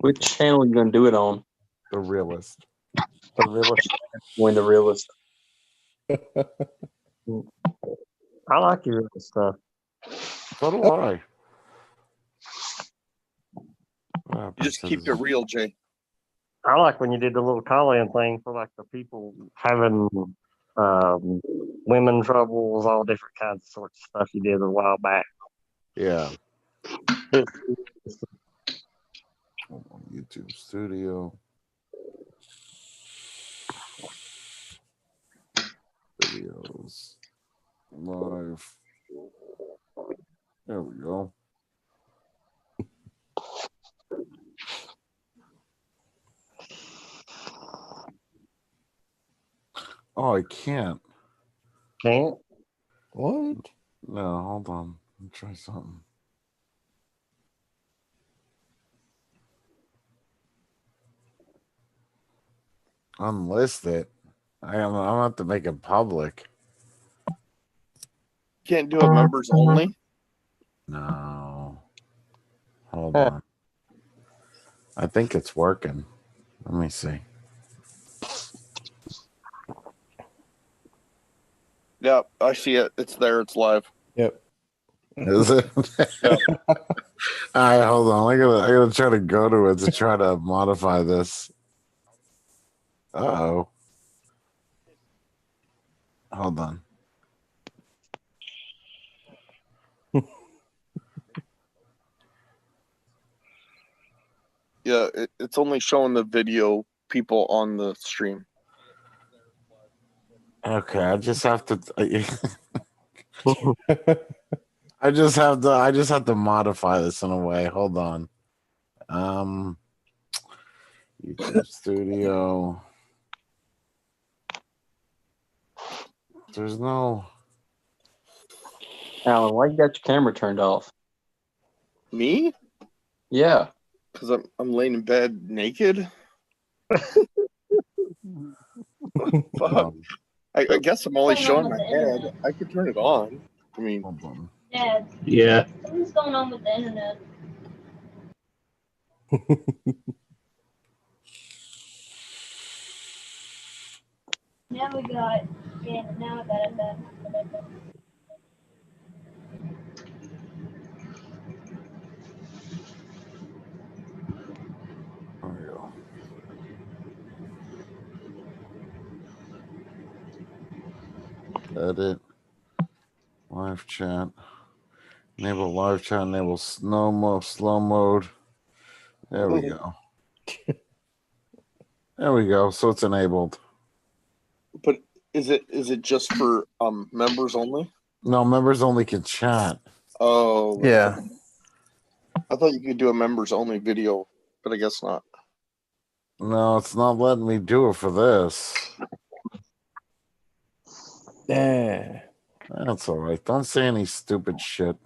Which channel are you gonna do it on? The Realist. The realist. When the realist. I like your realist stuff. So do I. You just keep it real, Jay. I like when you did the little call-in thing for like the people having women troubles, all different kinds of sorts of stuff you did a while back. Yeah. YouTube Studio. Videos. Live. There we go. Oh, I can't. Can't? What? No, hold on. Let me try something. Unlist it. I'm gonna have to make it public. Can't do it members only. No. Hold on. I think it's working. Let me see. Yeah, I see it. It's there. It's live. Yep. Is it? Yeah. All right, hold on. I gotta try to go to it to try to modify this. Uh-oh. Hold on. Yeah, it's only showing the video people on the stream. Okay, I just have to I just have to modify this in a way. Hold on. YouTube Studio. There's no Alan, why you got your camera turned off? Me? Yeah. Because I'm laying in bed naked. Fuck. I guess I'm only showing my head. I could turn it on. I mean, hold on. Dad, Yeah. something's going on with the internet. Now we got, yeah, now I got it back. There we go. Edit. Live chat. Enable live chat. Enable slow mode. There we go. There we go. So it's enabled. but is it just for members only? No, members only can chat. Oh, Yeah. I thought you could do a members only video, but I guess not. No, it's not letting me do it for this. Yeah. That's all right. Don't say any stupid shit.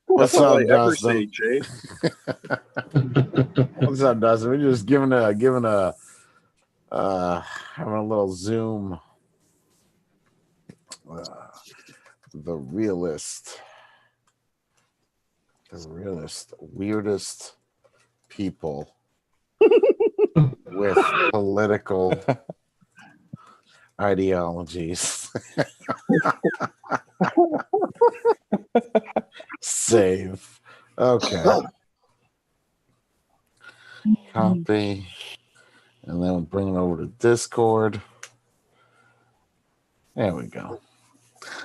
What's That's all up, I ever say, Dustin? Jay. What's up, Dustin? We're just giving a having a little Zoom. The realist, weirdest people with political ideologies. Save. Okay. Copy. And then we'll bring it over to Discord. There we go.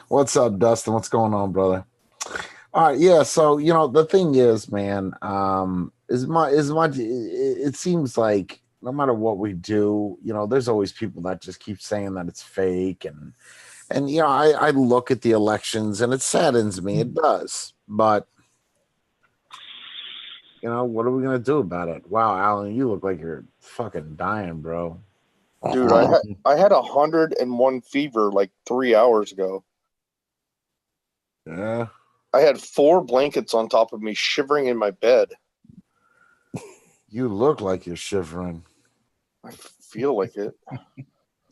What's up, Dustin? What's going on, brother? All right, yeah. So the thing is, man, it seems like no matter what we do, there's always people that just keep saying that it's fake, and I look at the elections and it saddens me. It does, but what are we gonna do about it? Wow, Alan, you look like you're fucking dying, bro. Dude, I had 101 fever like 3 hours ago. Yeah. I had 4 blankets on top of me, shivering in my bed. You look like you're shivering. I feel like it.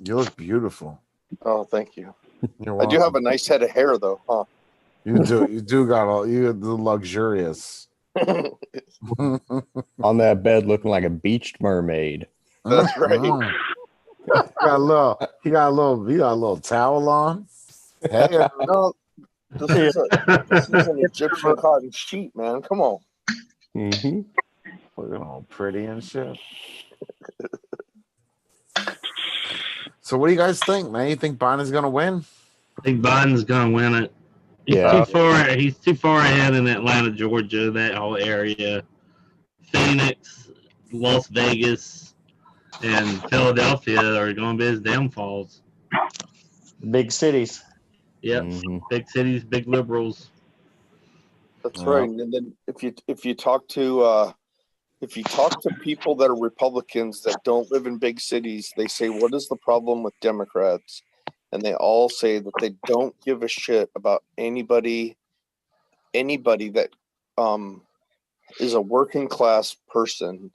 You look beautiful. Oh, thank you. You're I do have welcome. a nice head of hair, though, huh? You do got the luxurious. On that bed looking like a beached mermaid. That's right. He got a little towel on. Hey, No, this is an Egyptian cotton sheet, man. Come on. Mm-hmm. looking all pretty and shit. So, what do you guys think, man? You think Biden's gonna win? I think Biden's gonna win it. He's Yeah. too far. He's too far ahead in Atlanta, Georgia, that whole area. Phoenix, Las Vegas, and Philadelphia are going to be his downfalls. Big cities. Yep, big cities, big liberals. That's right. And then if you talk to people that are Republicans that don't live in big cities, they say, "What is the problem with Democrats?" And they all say that they don't give a shit about anybody that is a working class person.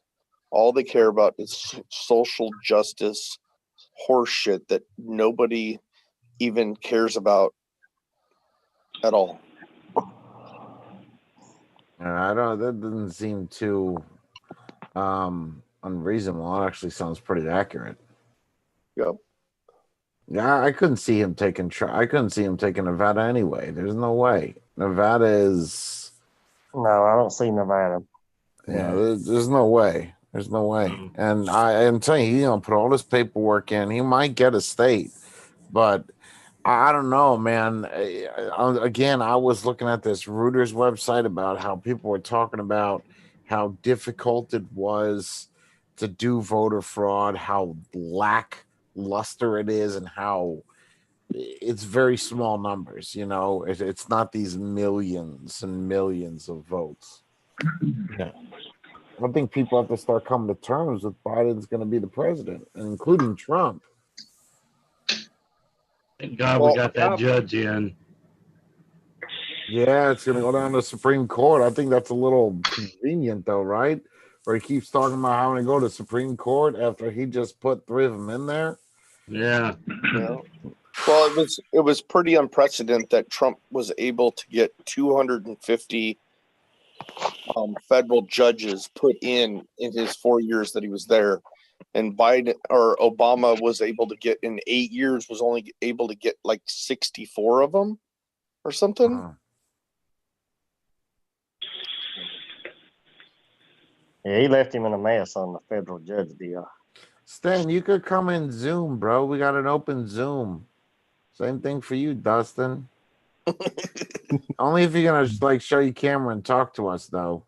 All they care about is social justice horseshit that nobody even cares about at all. I don't. That doesn't seem too unreasonable. It actually sounds pretty accurate. Yep. Yeah, I couldn't see him taking. I couldn't see him taking Nevada anyway. There's no way. Nevada is. No, I don't see Nevada. Yeah, there's no way. There's no way. And I am telling you, put all this paperwork in. He might get a state, but I don't know, man. Again, I was looking at this Reuters website about how people were talking about how difficult it was to do voter fraud, how lackluster it is, and how it's very small numbers. It's not these millions and millions of votes. No. I think people have to start coming to terms with Biden's going to be the president, including Trump. Thank God we got that judge in. Yeah, it's going to go down to the Supreme Court. I think that's a little convenient, though, right? Where he keeps talking about having to go to Supreme Court after he just put 3 of them in there. Yeah. Well, it was pretty unprecedented that Trump was able to get 250 federal judges put in his 4 years that he was there, and Biden or Obama was able to get in 8 years was only able to get like 64 of them or something. Yeah, he left him in a mess on the federal judge deal. Stan, you could come in Zoom, bro. We got an open Zoom. Same thing for you, Dustin. Only if you're gonna show your camera and talk to us, though.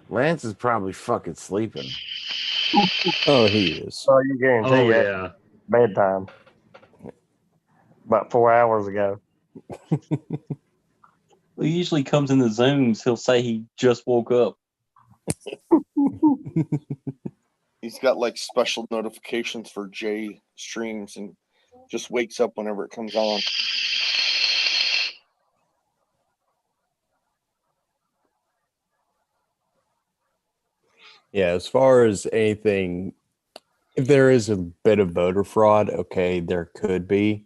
Lance is probably fucking sleeping. Oh, he is. Oh, you guarantee Oh, it. yeah. Bedtime. About 4 hours ago. Well, he usually comes in the Zooms. He'll say he just woke up. He's got like special notifications for J streams and just wakes up whenever it comes on. Yeah, as far as anything, if there is a bit of voter fraud, okay, there could be.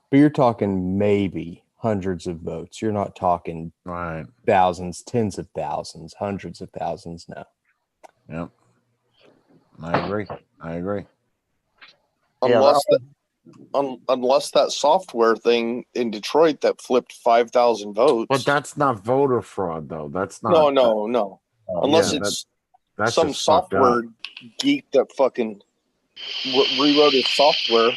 But you're talking maybe hundreds of votes. You're not talking thousands, tens of thousands, hundreds of thousands now. Yep. I agree. Unless that software thing in Detroit that flipped 5,000 votes. But that's not voter fraud, though. That's not. No. Unless that's some software geek that fucking rewrote his software.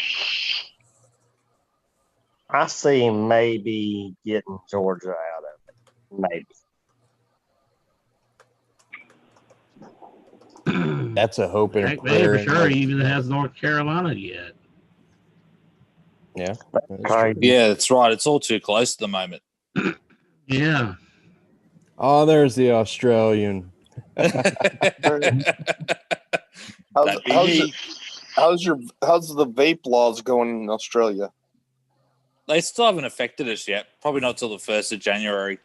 I see him maybe getting Georgia out of it. Maybe. That's a hope and a Heck, prayer. for sure, he even has North Carolina yet. Yeah. Yeah, that's right. It's all too close at the moment. Yeah. Oh, there's the Australian. How's the vape laws going in Australia? They still haven't affected us yet. Probably not till the 1st of January.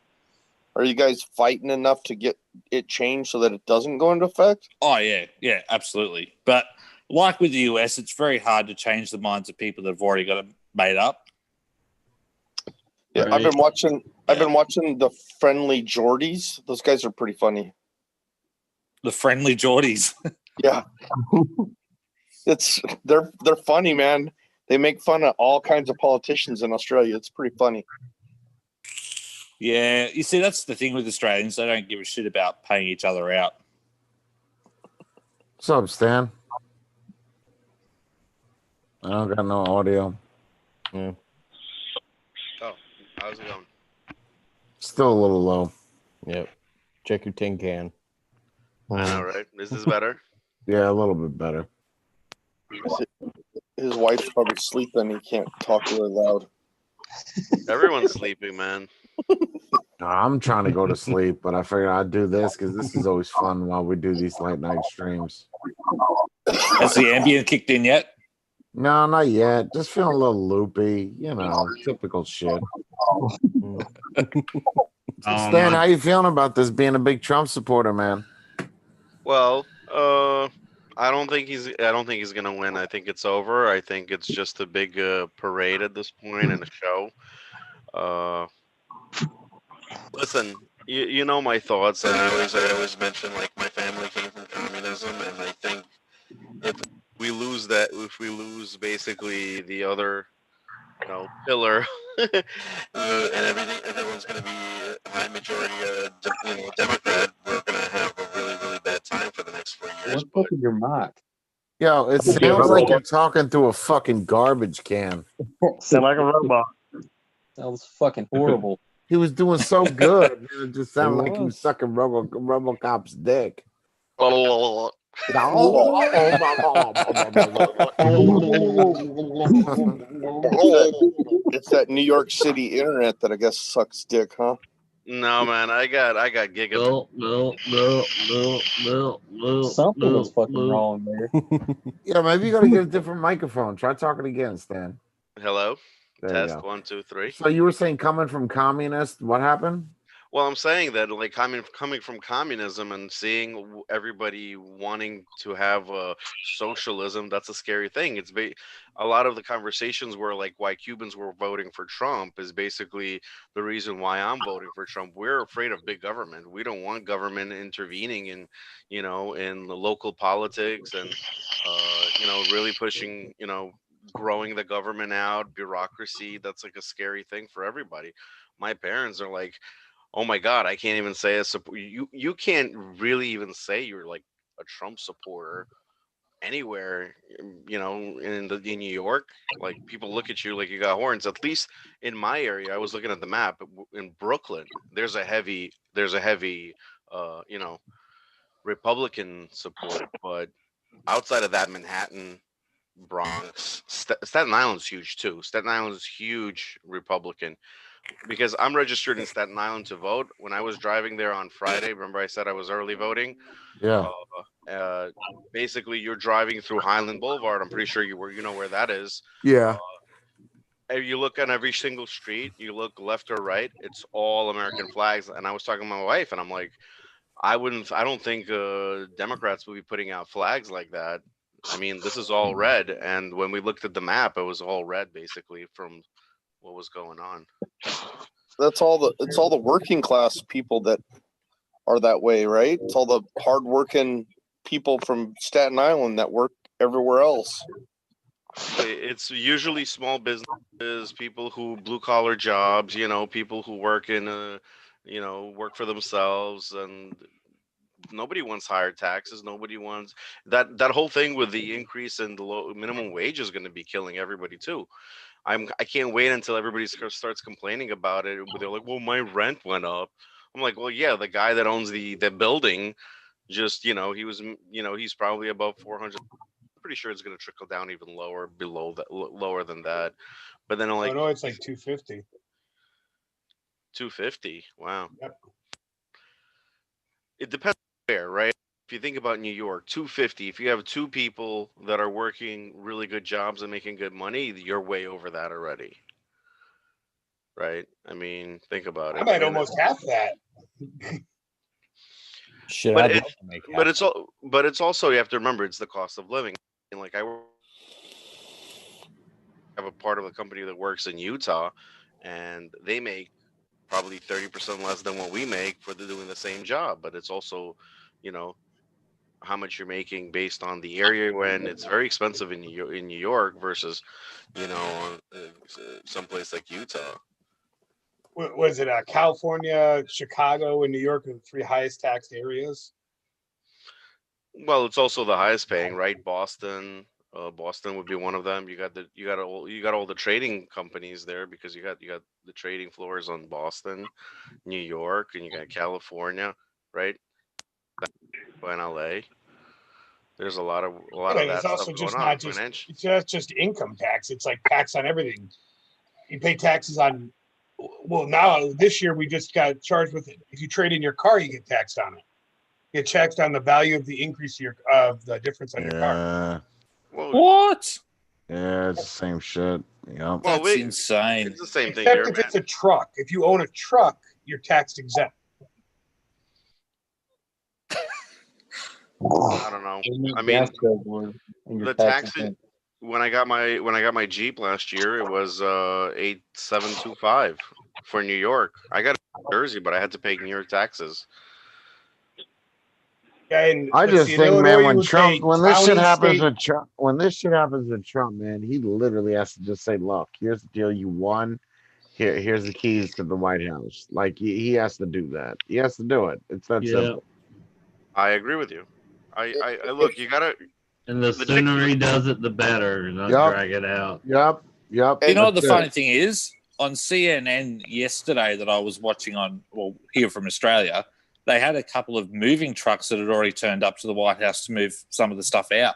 Are you guys fighting enough to get it changed so that it doesn't go into effect? Oh, yeah. Yeah, absolutely. But like with the US, it's very hard to change the minds of people that have already got it made up. Yeah, Right. I've been I've been watching the Friendly Jordies. Those guys are pretty funny. The Friendly Geordies. Yeah, they're funny, man. They make fun of all kinds of politicians in Australia. It's pretty funny. Yeah, you see, that's the thing with Australians. They don't give a shit about paying each other out. What's up, Stan? I don't got no audio. Oh, how's it going? Still a little low. Yep. Check your tin can. I know, right? Is this better? Yeah, a little bit better. His wife's probably sleeping. He can't talk really loud. Everyone's sleeping, man. I'm trying to go to sleep, but I figured I'd do this because this is always fun while we do these late night streams. Has the Ambien kicked in yet? No, not yet. Just feeling a little loopy. You know, typical shit. Stan, how you feeling about this being a big Trump supporter, man? Well, I don't think he's gonna win. I think it's over. I think it's just a big parade at this point and a show. Listen, you know my thoughts, and I always mention like my family came from communism, and I think if we lose basically the other, pillar, and everyone's going to be a high majority, Democrat. We're going to have a really, really bad time for the next 4 years. What's up with your mic? Yo, it sounds like you're talking through a fucking garbage can. Sound like a robot. Sounds fucking horrible. He was doing so good. It just sounded like he was sucking RoboCop's dick. It's that New York City internet that I guess sucks dick, huh? No, man, I got gigabit. Something was fucking wrong there. Yeah, maybe you got to get a different microphone. Try talking again, Stan. Hello, There you test go. 1 2 3. So you were saying coming from communist, what happened? Well, I'm saying that like coming from communism and seeing everybody wanting to have socialism, that's a scary thing. A lot of the conversations were like why Cubans were voting for Trump is basically the reason why I'm voting for Trump. We're afraid of big government. We don't want government intervening in the local politics and really pushing, growing the government out, bureaucracy. That's like a scary thing for everybody. My parents are like, oh my God, I can't even say you can't really even say you're like a Trump supporter anywhere, in New York. Like people look at you like you got horns. At least in my area, I was looking at the map in Brooklyn. There's a heavy, Republican support, but outside of that, Manhattan, Bronx, Staten Island's huge too. Staten Island is huge Republican. Because I'm registered in Staten Island to vote. When I was driving there on Friday, remember I said I was early voting? Yeah. Basically, you're driving through Highland Boulevard. I'm pretty sure you know where that is. Yeah. If you look on every single street, you look left or right, it's all American flags. And I was talking to my wife, and I'm like, I don't think Democrats will be putting out flags like that. I mean, this is all red. And when we looked at the map, it was all red, basically, from what was going on. It's all the working class people that are that way, right? It's all the hardworking people from Staten Island that work everywhere else. It's usually small businesses, people who blue collar jobs, people who work in work for themselves, and nobody wants higher taxes. Nobody wants that whole thing with the increase in the low minimum wage is going to be killing everybody too. I can't wait until everybody starts complaining about it. They're like, well, my rent went up. I'm like, well, yeah, the guy that owns the building just, he was, he's probably above 400. I'm pretty sure it's going to trickle down even lower lower than that. But then like, no, it's like 250. 250. Wow. Yep. It depends where, right? If you think about New York, 250, if you have two people that are working really good jobs and making good money, you're way over that already. Right? I mean, think about it. I might almost half that. Shit, But I'd it- love to make But half. it's also you have to remember it's the cost of living. And like I have a part of a company that works in Utah, and they make probably 30% less than what we make for doing the same job. But it's also, you know, how much you're making based on the area. When it's very expensive in New York versus, you know, someplace like Utah. Was it California, Chicago, and New York are the three highest taxed areas? Well, it's also the highest paying, right? Boston would be one of them. You got all the trading companies there because you got the trading floors on Boston, New York, and you got California, right? In LA. There's a lot of But that it's stuff also going just on. not just income tax. It's like tax on everything. You pay taxes on. Well, now this year we just got charged with it. If you trade in your car, you get taxed on it. You get taxed on the value of the increase of the difference on your car. What? Yeah, it's the same shit. Yeah. That's insane. It's the same thing Except here, if man. it's a truck. If you own a truck, you're tax exempt. I don't know. I mean, the taxes. When I got my Jeep last year, it was 8,725 for New York. I got it in Jersey, but I had to pay New York taxes. Yeah, and I just in think, Illinois, man, you when would pay this shit county, happens state. with Trump, man, he literally has to just say, "Look, here's the deal. You won. Here's the keys to the White House." Like he has to do that. He has to do it. It's that simple. I agree with you. I look. You gotta. And the sooner he does it, the better. Not drag it out. Yep. You know what the funny thing is? On CNN yesterday that I was watching here from Australia, they had a couple of moving trucks that had already turned up to the White House to move some of the stuff out.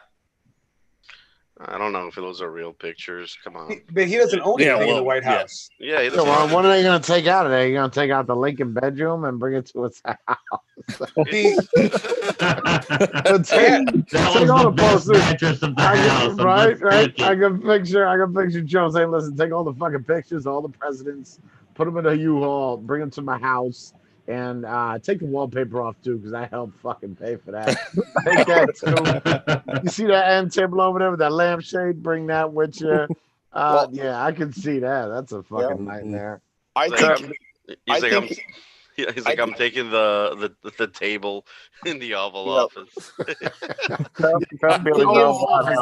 I don't know if those are real pictures. Come on. But he doesn't own anything in the White House. Yeah, he So, doesn't. what are they going to take out of there? You're going to take out the Lincoln bedroom and bring it to his house. That was the best mattress of the house. Right. I can picture Joe saying, "Listen, take all the fucking pictures, all the presidents, put them in a U-Haul, bring them to my house, and take the wallpaper off too, because I helped fucking pay for that. Take that too. You see that end table over there with that lampshade? Bring that with you. Yeah, I can see that. That's a fucking nightmare. I think. He's like, I'm taking the table in the Oval Office.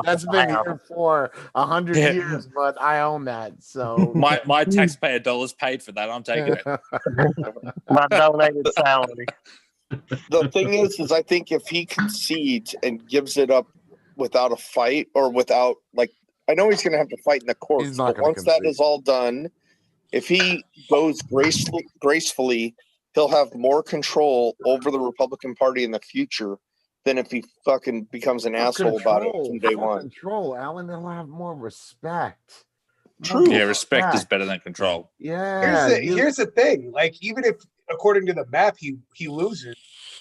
That's been here for 100 years, but I own that. So my taxpayer dollars paid for that. I'm taking it. My donated salary. The thing is I think if he concedes and gives it up without a fight or without, like, I know he's going to have to fight in the courts, but once that is all done, if he goes gracefully, he'll have more control over the Republican Party in the future than if he fucking becomes an asshole about it from day one. Control, Alan. They'll have more respect. True. Yeah, respect is better than control. Yeah. Here's the thing. Like, even if, according to the map, he loses,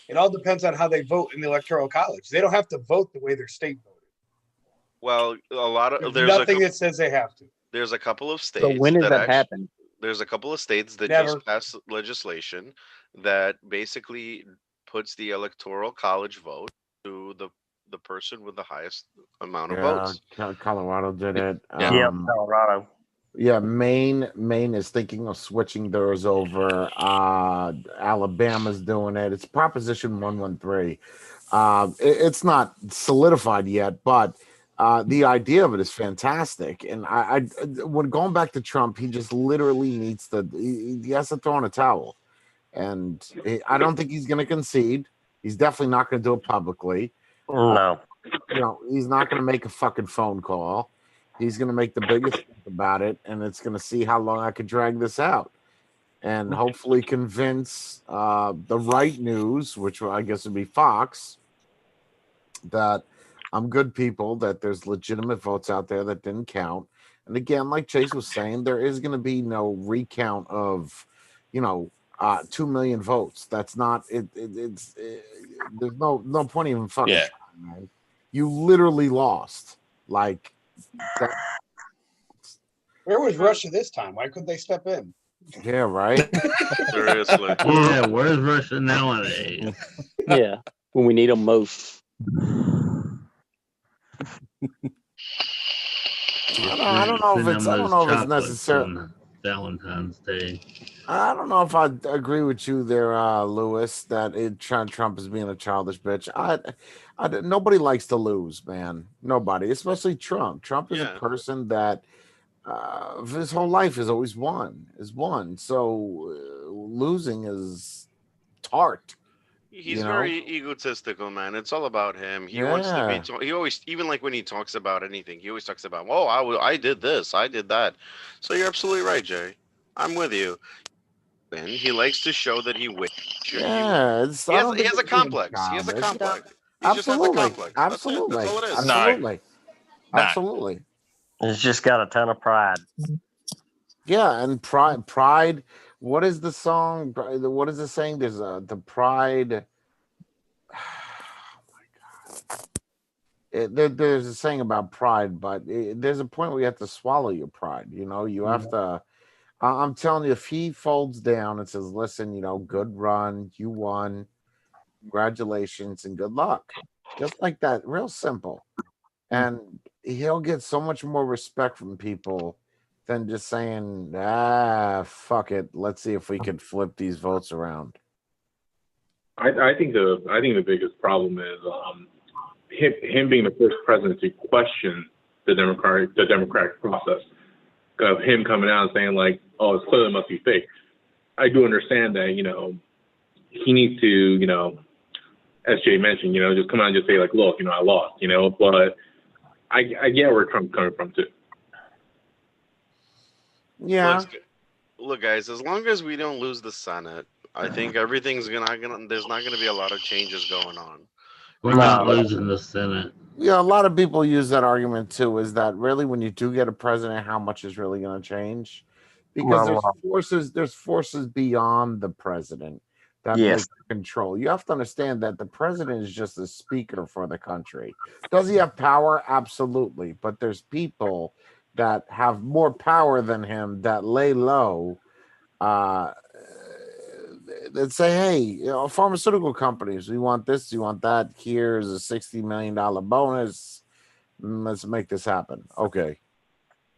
it all depends on how they vote in the Electoral College. They don't have to vote the way their state voted. Well, There's nothing that says they have to. There's a couple of states. So when does that happen? There's a couple of states that Never. just passed legislation that basically puts the Electoral College vote to the person with the highest amount of votes. Colorado did it. Yeah, Colorado. Yeah, Maine is thinking of switching theirs over. Alabama's doing it. It's Proposition 113. It's not solidified yet, but the idea of it is fantastic. And I when going back to Trump, he just literally needs he has to throw in a towel. And I don't think he's going to concede. He's definitely not going to do it publicly. No. He's not going to make a fucking phone call. He's going to make the biggest thing about it, and it's going to see how long I can drag this out. And hopefully convince the right news, which I guess would be Fox, that I'm good people, that there's legitimate votes out there that didn't count. And again, like Chase was saying, there is going to be no recount of, 2 million votes. That's not it. There's no point even fucking trying, man. You literally lost. Like, where was Russia this time? Why couldn't they step in? Yeah, right. Seriously. Yeah, where's Russia nowadays? Yeah, when we need them most. I don't know if it's necessary. Valentine's Day. I don't know if I agree with you there, Lewis. That Trump is being a childish bitch. Nobody likes to lose, man. Nobody, especially Trump. Trump is a Yeah. person that his whole life has always won. So losing is tart. He's very egotistical, man. It's all about him. He wants to be. He always, even like when he talks about anything, he always talks about, "Oh, I did this, I did that." So you're absolutely right, Jay. I'm with you. And he likes to show that he wins. Yeah, He has a complex. He has a complex. He just has a complex. That's it. That's all it is. Absolutely. No. Absolutely. He's just got a ton of pride. Yeah, and pride. What is the song? What is the saying? There's the pride. There's a saying about pride, but there's a point where you have to swallow your pride. You have to. I'm telling you, if he folds down and says, "Listen, good run, you won, congratulations, and good luck," just like that, real simple, and he'll get so much more respect from people than just saying, fuck it, let's see if we can flip these votes around. I think the biggest problem is him being the first president to question the democratic process. Of him coming out and saying like, "Oh, it's clearly must be fake." I do understand that he needs to as Jay mentioned just come out and just say like, "Look, I lost," But I get where Trump's coming from too. Yeah. Look, guys, as long as we don't lose the Senate, I think everything's there's not gonna be a lot of changes going on. We're not losing the Senate. Yeah, a lot of people use that argument too. Is that really when you do get a president, how much is really going to change? Because there's forces beyond the president that make control. You have to understand that the president is just a speaker for the country. Does he have power? Absolutely. But there's people that have more power than him that lay low. That say, hey, pharmaceutical companies, we want this, you want that. Here's a $60 million bonus. Let's make this happen. Okay.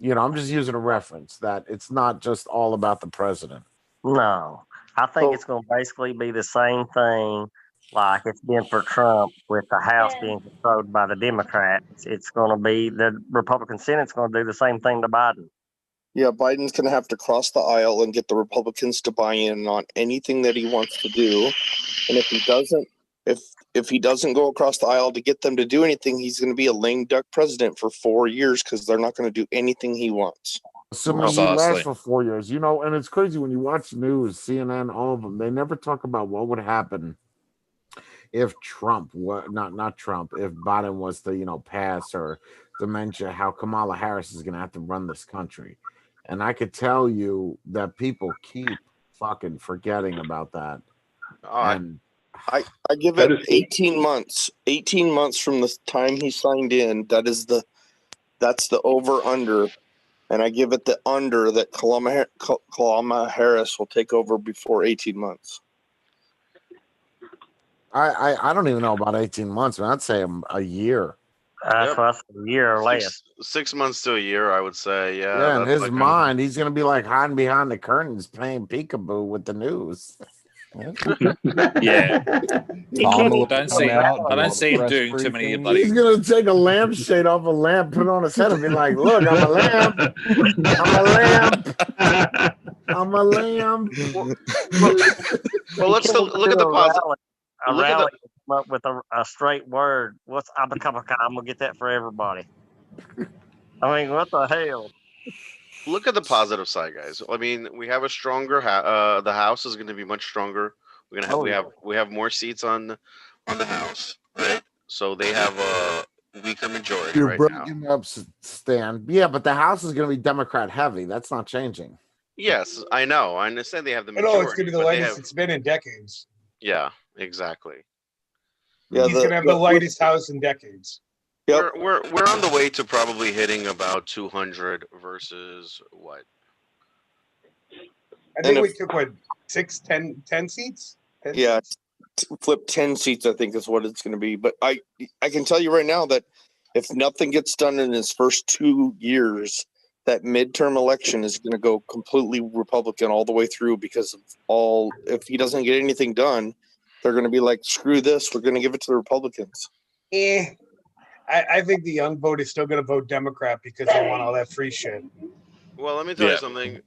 I'm just using a reference that it's not just all about the president. No, I think it's going to basically be the same thing like it's been for Trump with the House being controlled by the Democrats. It's going to be the Republican Senate's going to do the same thing to Biden. Yeah, Biden's going to have to cross the aisle and get the Republicans to buy in on anything that he wants to do. And if he doesn't, if he doesn't go across the aisle to get them to do anything, he's going to be a lame duck president for 4 years because they're not going to do anything he wants. Assuming he lasts for 4 years, and it's crazy when you watch news, CNN, all of them, they never talk about what would happen if Trump, not Trump, if Biden was to, pass or dementia, how Kamala Harris is going to have to run this country. And I could tell you that people keep fucking forgetting about that. And I give it 18 months. 18 months from the time he signed in. That's the over under, and I give it the under that Kamala Harris will take over before 18 months. I don't even know about 18 months, man. I'd say a year. Plus a year or less. 6 months to a year, I would say. Yeah. Yeah, in his mind, he's gonna be like hiding behind the curtains playing peekaboo with the news. Yeah. I don't see him doing too many bloody. He's gonna take a lampshade off a lamp, put it on his head, and be like, "Look, I'm a lamp. I'm a lamp. I'm a lamp." Well, let's look at the positive. A rally come up with a straight word. What's abacabaka? I'm gonna get that for everybody. I mean, what the hell? Look at the positive side, guys. I mean, we have a stronger. The House is going to be much stronger. We're gonna have we have more seats on the House, right? So they have a weaker majority You're right breaking now. up, Stan. Yeah, but the House is going to be Democrat heavy. That's not changing. Yes, I know. I understand they have the majority. No, it's going to be the lightest it's been in decades. Yeah, exactly. Yeah, he's going to have the lightest House in decades. Yep. We're on the way to probably hitting about 200 versus what? I think we took 10 seats? 10 yeah, seats? Flip 10 seats, I think is what it's going to be. But I can tell you right now that if nothing gets done in his first 2 years, that midterm election is going to go completely Republican all the way through because of if he doesn't get anything done, they're going to be like, screw this, we're going to give it to the Republicans. I think the young vote is still going to vote Democrat because they want all that free shit. Well, let me tell you something.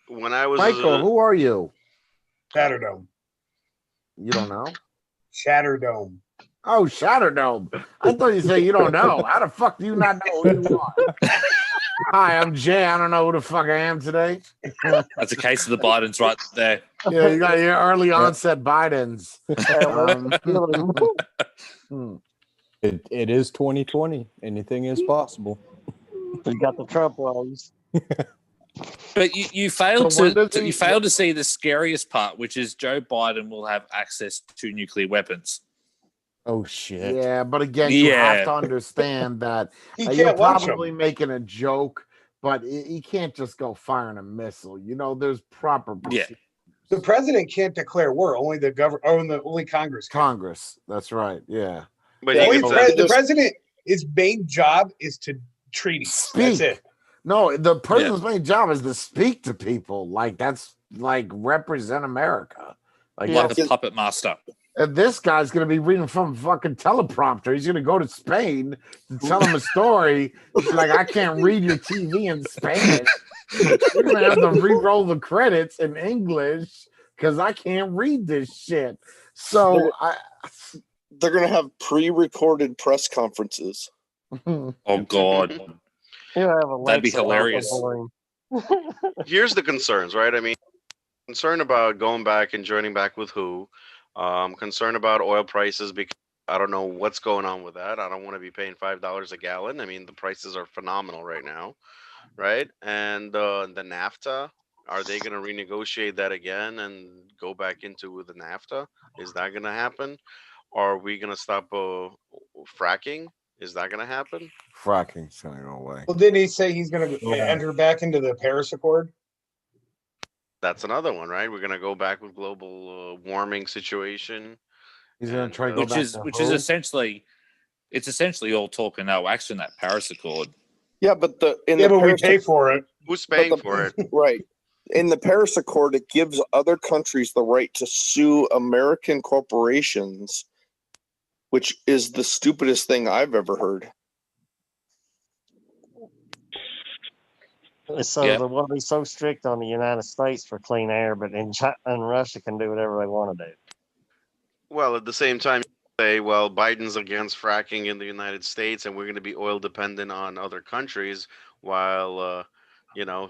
When I was Michael, who are you? Shatterdome. You don't know? Shatterdome. Oh, Shatterdome. I thought you said you don't know. How the fuck do you not know who you are? Hi, I'm Jay. I don't know who the fuck I am today. That's a case of the Bidens right there. Yeah, you got your early onset Bidens. It is 2020. Anything is possible. You got the Trump ones. But you failed you failed to see the scariest part, which is Joe Biden will have access to nuclear weapons. Oh shit! Yeah, but again, you have to understand that you're probably making a joke, but he can't just go firing a missile. You know, there's proper. Yeah. The president can't declare war. Only the government. Only Congress can. Congress. That's right. Yeah. But the president, his main job is to treaty. That's it. No, the president's main job is to speak to people. Like that's like represent America. Like a puppet master. And this guy's going to be reading from a fucking teleprompter. He's going to go to Spain to tell him a story. Like, I can't read your TV in Spanish. You're going to have to re-roll the credits in English because I can't read this shit. So they're going to have pre-recorded press conferences. Oh, God. That'd be hilarious. Here's the concerns, right? I mean, concerned about going back and joining back with who? Concerned about oil prices because I don't know what's going on with that. I don't want to be paying $5 a gallon. I mean, the prices are phenomenal right now, right? And the NAFTA, are they going to renegotiate that again and go back into the NAFTA? Is that going to happen? Are we going to stop fracking? Is that going to happen? Fracking's going to go away. Well, didn't he say he's going to enter back into the Paris Accord? That's another one, right? We're going to go back with global warming situation. He's going to try to go back which is essentially all talk and no action, that Paris Accord. Yeah, but we pay for it. Who's paying for it? Right. In the Paris Accord, it gives other countries the right to sue American corporations, which is the stupidest thing I've ever heard. So they want to be so strict on the United States for clean air, but in China and Russia can do whatever they want to do. Well, at the same time, you say, well, Biden's against fracking in the United States, and we're going to be oil dependent on other countries, while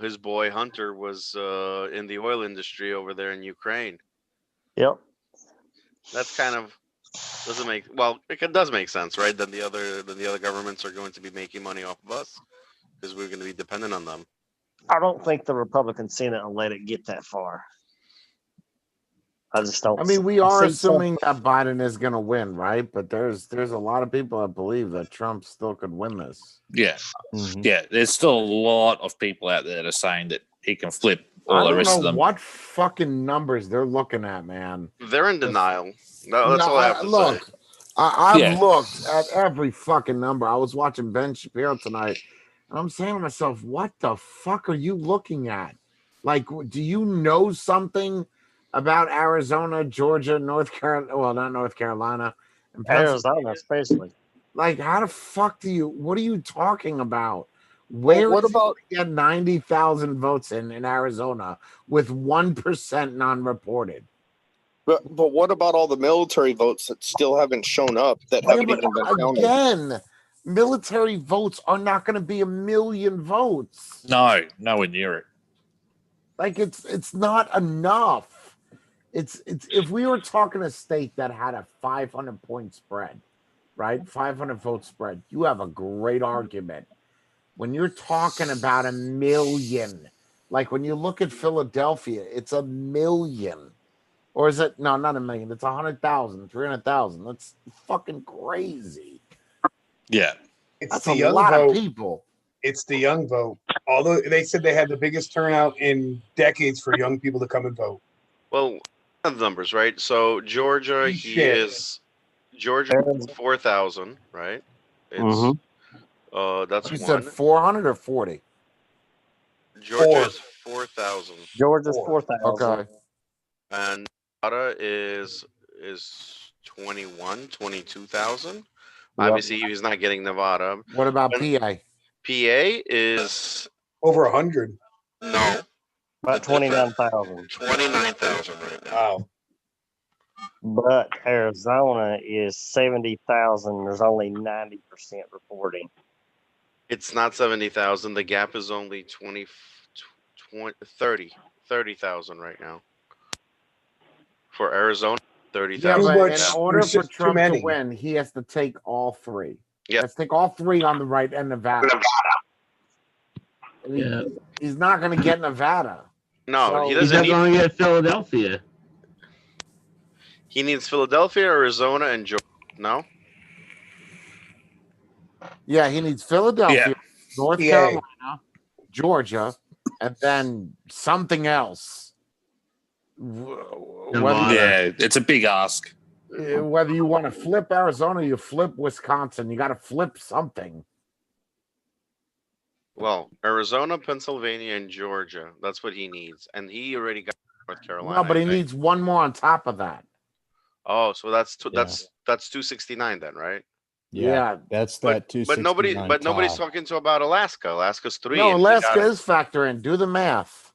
his boy Hunter was in the oil industry over there in Ukraine. Yep. That's kind of doesn't make it does make sense, right? Then the other governments are going to be making money off of us because we're going to be dependent on them. I don't think the Republican Senate will let it get that far. I just don't. I mean, we are assuming that Biden is going to win, right? But there's a lot of people that believe that Trump still could win this. Yeah. Mm-hmm. Yeah. There's still a lot of people out there that are saying that he can flip all the rest of them. What fucking numbers they're looking at, man. They're in denial. That's all I have to say. I've looked at every fucking number. I was watching Ben Shapiro tonight, and I'm saying to myself, what the fuck are you looking at? Like, do you know something about Arizona, Georgia, North Carolina? Well, not North Carolina. And Arizona, especially. Like, how the fuck what are you talking about? What about get 90,000 votes in Arizona with 1% non-reported? But what about all the military votes that still haven't shown up that haven't even been counted? Again, military votes are not going to be 1 million votes. No, nowhere near it. Like it's not enough. It's if we were talking a state that had a 500-point spread, right? 500 vote spread, you have a great argument. When you're talking about 1 million, like when you look at Philadelphia, it's 1 million. Or is it? No, not 1 million. It's 100,000, 300,000. That's fucking crazy. Yeah. That's a lot of people. It's the young vote. Although they said they had the biggest turnout in decades for young people to come and vote. Well, the numbers, right? So Georgia, Georgia 4,000, right? It's that's you one. said 400 or 40? Georgia's 4,000. Georgia's 4,000. Okay. And Nevada is 22,000. Obviously, he's not getting Nevada. What about And PA? PA is over 100. No. About 29,000. 29,000 right now. Wow. But Arizona is 70,000. There's only 90% reporting. It's not 70,000. The gap is only 30,000 right now. For Arizona, 30,000. Yeah, but in much- order there's for just too Trump to many. win, he has to take all three. Yeah. He has to take all three on the right and Nevada. And Yeah. he's not going to get Nevada. No, So- he He's doesn't not need. going to get Philadelphia. He needs Philadelphia, Arizona, and Georgia. No. Yeah, he needs Philadelphia, North PA. Carolina, Georgia, and then something else. Nevada. Yeah, it's a big ask. Whether you want to flip Arizona, you flip Wisconsin. You got to flip something. Well, Arizona, Pennsylvania, and Georgia. That's what he needs, and he already got North Carolina. No, but I he think. needs one more on top of that. Oh, so that's Yeah. that's 269 then, right? Yeah. That's that But nobody's talking to about Alaska. Alaska's 3. No, and he Alaska got it. is factor in. Do the math.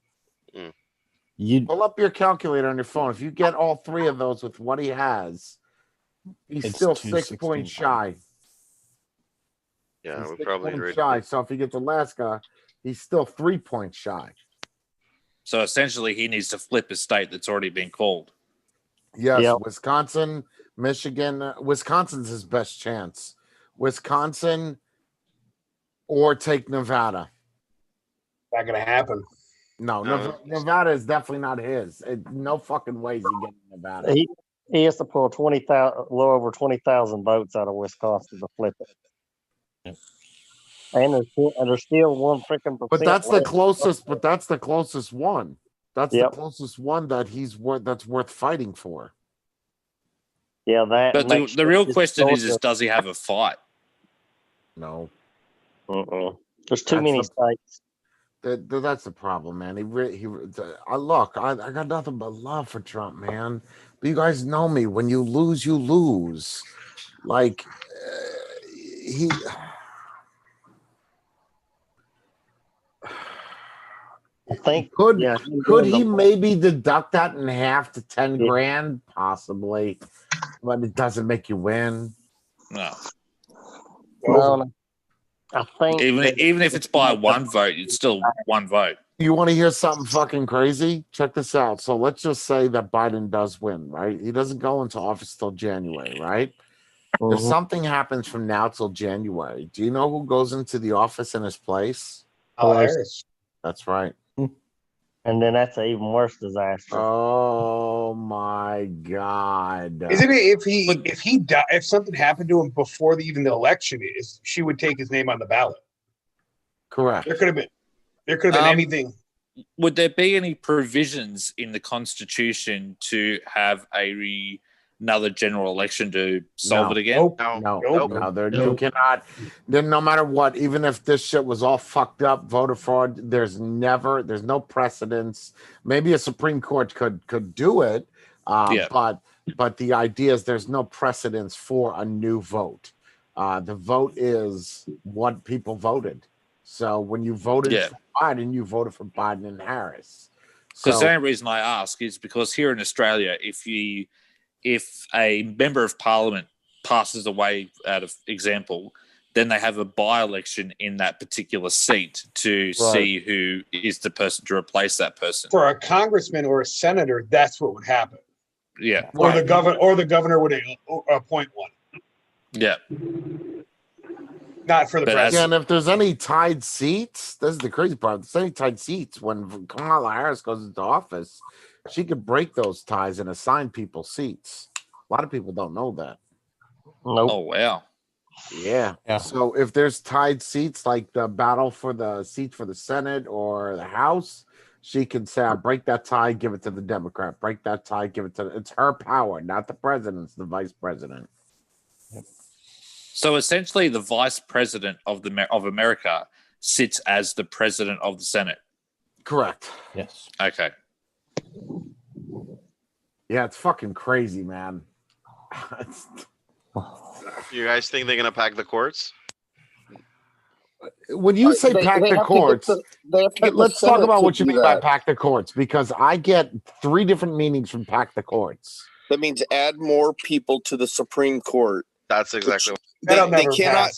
You Pull up your calculator on your phone. If you get all three of those with what he has, he's It's still 6 points 269. shy. Yeah, He's we 6 probably points read shy. it. So if he gets Alaska, he's still 3 points shy. So essentially, he needs to flip a state that's already been called. Yes, Yep. Wisconsin, Michigan. Wisconsin's his best chance. Wisconsin or take Nevada. Not gonna happen. No, No. Nevada is definitely not his. No fucking ways he getting Nevada. He has to pull 20,000, a little over 20,000 votes out of Wisconsin to flip it. Yep. And there's still one freaking percent. But that's the left. closest. But that's the closest one. That's Yep. the closest one that he's worth. That's worth fighting for. Yeah, that. But makes the real it question is Georgia- does he have a fight? No, There's too That's many the- states. that's the problem, man. I got nothing but love for Trump, man. But you guys know me. When you lose, you lose. Like he. I think. Could Yeah, he maybe deduct that in half to 10 Yeah. grand? Possibly. But it doesn't make you win. No. No, I think Even if it's by one vote, it's still one vote. You want to hear something fucking crazy? Check this out. So let's just say that Biden does win, right? He doesn't go into office till January, right? If something happens from now till January, do you know who goes into the office in his place? Harris. That's right. and then that's an even worse disaster. Oh my God! Isn't it if something happened to him before even the election is, she would take his name on the ballot. Correct. There could have been anything. Would there be any provisions in the Constitution to have another general election to solve No. it again? Nope. No. No, you cannot. Then no matter what, even if this shit was all fucked up, voter fraud, there's no precedence. Maybe a Supreme Court could do it, but the idea is there's no precedence for a new vote. The vote is what people voted. So when you voted for Biden, you voted for Biden and Harris. Because the only reason I ask is because here in Australia, if a member of parliament passes away, out of example, then they have a by-election in that particular seat to see who is the person to replace that person. For a congressman or a senator, that's what would happen. Yeah. Or the governor would appoint one. Yeah. Not for the president. Yeah, and if there's any tied seats, this is the crazy part. If there's any tied seats when Kamala Harris goes into office, she could break those ties and assign people seats. A lot of people don't know that. Nope. Oh, wow. Yeah. So if there's tied seats, like the battle for the seat for the Senate or the House, she can say, I'll break that tie, give it to the Democrat. Break that tie, give it to it's her power, not the president's, the vice president. So essentially, the vice president of America sits as the president of the Senate. Correct. Yes. Okay. Yeah, it's fucking crazy, man. You guys think they're gonna pack the courts? When you say pack the courts, let's talk about what you mean by pack the courts, because I get 3 different meanings from pack the courts. That means add more people to the Supreme Court. That's exactly. They cannot.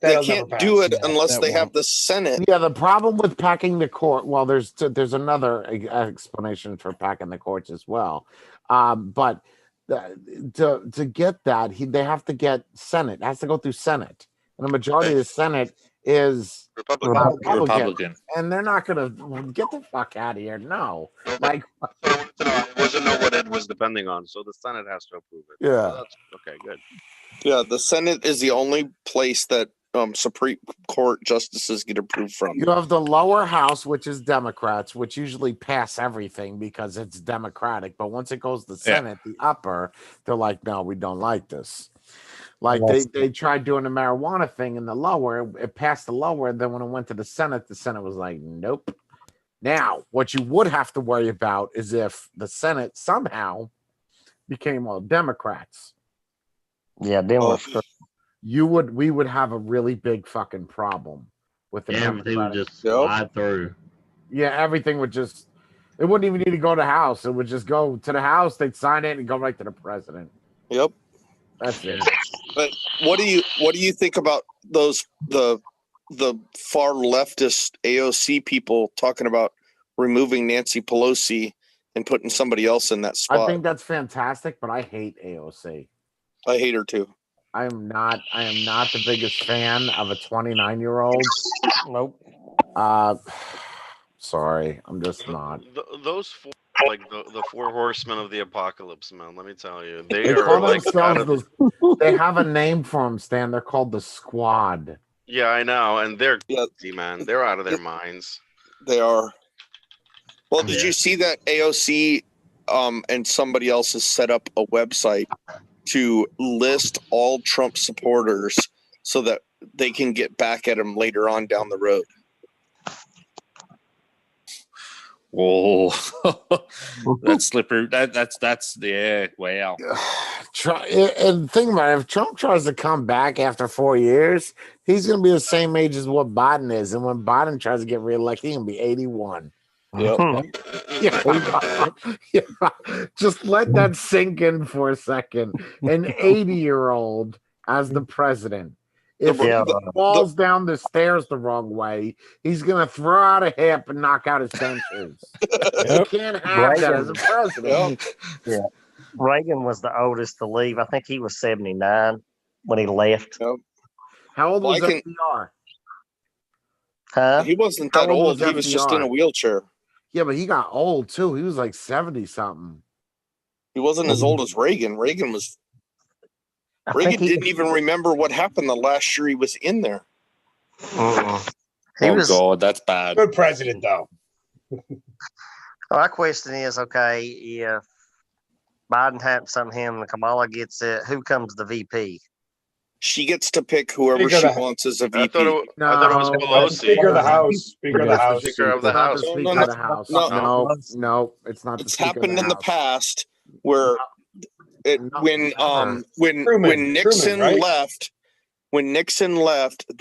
They can't do it unless they have the Senate. Yeah, the problem with packing the court. Well, there's another explanation for packing the courts as well, but to get that, they have to get Senate. It has to go through Senate, and the majority of the Senate is Republican, and they're not gonna get the fuck out of here. No, like I wasn't know what it was depending on, so the Senate has to approve it. Yeah. So that's okay. Good. Yeah, the Senate is the only place that Supreme Court justices get approved from. You have the lower house, which is Democrats, which usually pass everything because it's Democratic. But once it goes to the Senate, the upper, they're like, no, we don't like this. Like they tried doing the marijuana thing in the lower, it passed the lower, and then when it went to the Senate was like, nope. Now, what you would have to worry about is if the Senate somehow became all Democrats. Yeah, Democrats. We would have a really big fucking problem with the everything would just slide through. Yeah, everything would just, it wouldn't even need to go to the House. It would just go to the House, they'd sign it and go right to the president. Yep. That's it. But what do you think about those the far leftist AOC people talking about removing Nancy Pelosi and putting somebody else in that spot? I think that's fantastic, but I hate AOC. I hate her too. I am not the biggest fan of a 29-year-old. Nope. Sorry, I'm just not. Those 4, like the 4 horsemen of the apocalypse, man. Let me tell you, they are like they have a name for them, Stan. They're called the Squad. Yeah, I know, and they're crazy, man. They're out of their minds. They are. Well, did you see that AOC and somebody else has set up a website to list all Trump supporters so that they can get back at him later on down the road? Whoa, that's slippery. That's yeah. Wow. And think about it, if Trump tries to come back after 4 years, he's going to be the same age as what Biden is, and when Biden tries to get reelected, he's going to be 81. Yep. Yeah. Just let that sink in for a second. An 80-year-old as the president. If he falls down the stairs the wrong way, he's going to throw out a hip and knock out his dentures. You can't have that as a president. Yeah. Reagan was the oldest to leave. I think he was 79 when he left. Yep. How old was FDR? Huh? He wasn't that old. He was just in a wheelchair. Yeah, but he got old too. He was like 70-something. He wasn't as old as Reagan. Reagan didn't even remember what happened the last year he was in there. God, that's bad. Good president, though. My question is, okay, if Biden happens on him and Kamala gets it, who comes the VP? She gets to pick whoever she wants as a VP. I thought it was Pelosi. Speaker of the House. Speaker of the House. Speaker of the House. No, it's not. It's happened in the past where when Nixon left,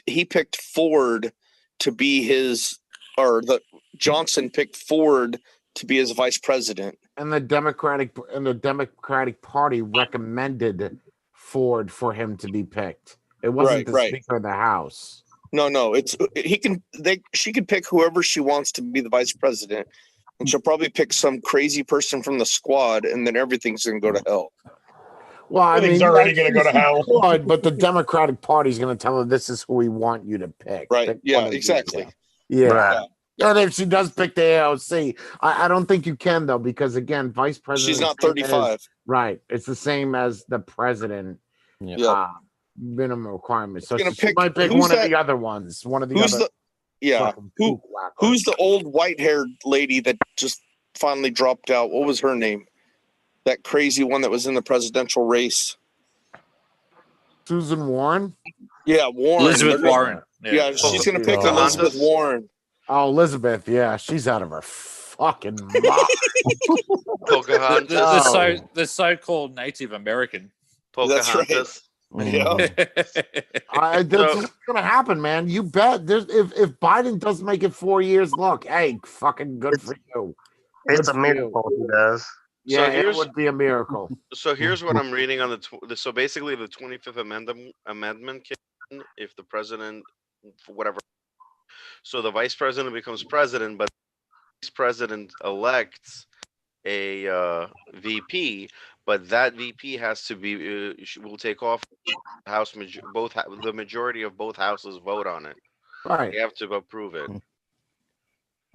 he picked Ford to be Johnson picked Ford to be his vice president. And the Democratic Party recommended Ford for him to be picked. It wasn't the Speaker of the House. No, she could pick whoever she wants to be the vice president, and she'll probably pick some crazy person from the Squad, and then everything's gonna go to hell. Well, everything's already gonna go to hell. But the Democratic Party is gonna tell her this is who we want you to pick. Right? Yeah, exactly. Yeah. Right. And if she does pick the AOC, I don't think you can though, because again, vice president. She's not 35. Right. It's the same as the president. Yeah. Minimum requirements. So she might pick one of the other ones. One of the other. Who's the old white-haired lady that just finally dropped out? What was her name? That crazy one that was in the presidential race. Susan Warren. Yeah, Warren. Elizabeth Warren. Yeah, she's going to pick Elizabeth Warren. Oh, Elizabeth, yeah, she's out of her fucking mind. Pocahontas. The so-called Native American. Pocahontas. Yeah. That's what's gonna happen, man. You bet. There's if Biden doesn't make it 4 years, look, hey, fucking good for you. It's a miracle he does. Yeah, So it would be a miracle. So here's what I'm reading on so basically the 25th amendment can, if the president, whatever. So the vice president becomes president, but the vice president elects a VP, but that VP has to be will take off House the majority of both houses vote on it. Right. They have to approve it.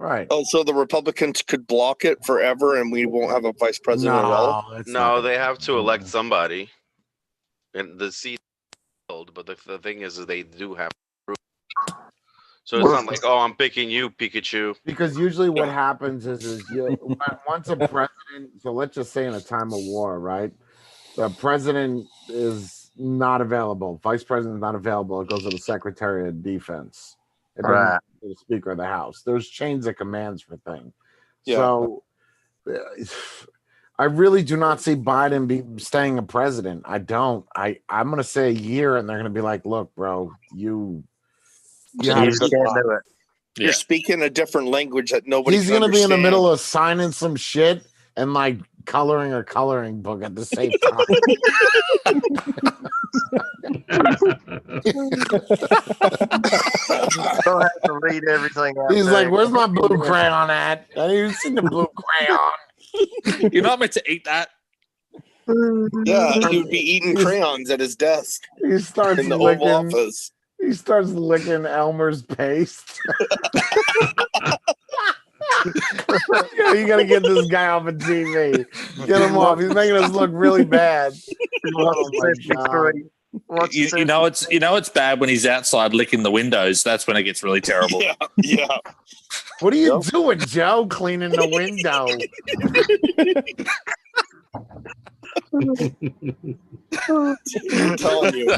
Right. Oh, so the Republicans could block it forever, and we won't have a vice president at all. No, they have to elect somebody, and the seat filled. But the thing is they do have to approve. So it's not like, oh, I'm picking you, Pikachu. Because usually what happens is once a president, so let's just say in a time of war, right? The president is not available. Vice president is not available. It goes to the Secretary of Defense. It doesn't go to the Speaker of the House. There's chains of commands for things. Yeah. So I really do not see Biden staying a president. I don't. I'm going to say a year, and they're going to be like, look, bro, you can't do it. You're speaking a different language that nobody. He's going to be in the middle of signing some shit and like coloring a coloring book at the same time. Don't have to read everything out. He's like, "Where's my blue crayon at? I didn't see the blue crayon." You're not meant to eat that. Yeah, he would be eating crayons at his desk. He starts in the licking, Oval Office. He starts licking Elmer's paste. You gotta get this guy off of TV. Get him off. He's making us look really bad. Oh my God. You know it's bad when he's outside licking the windows. That's when it gets really terrible. Yeah. What are you doing, Joe? Cleaning the window. I'm telling you.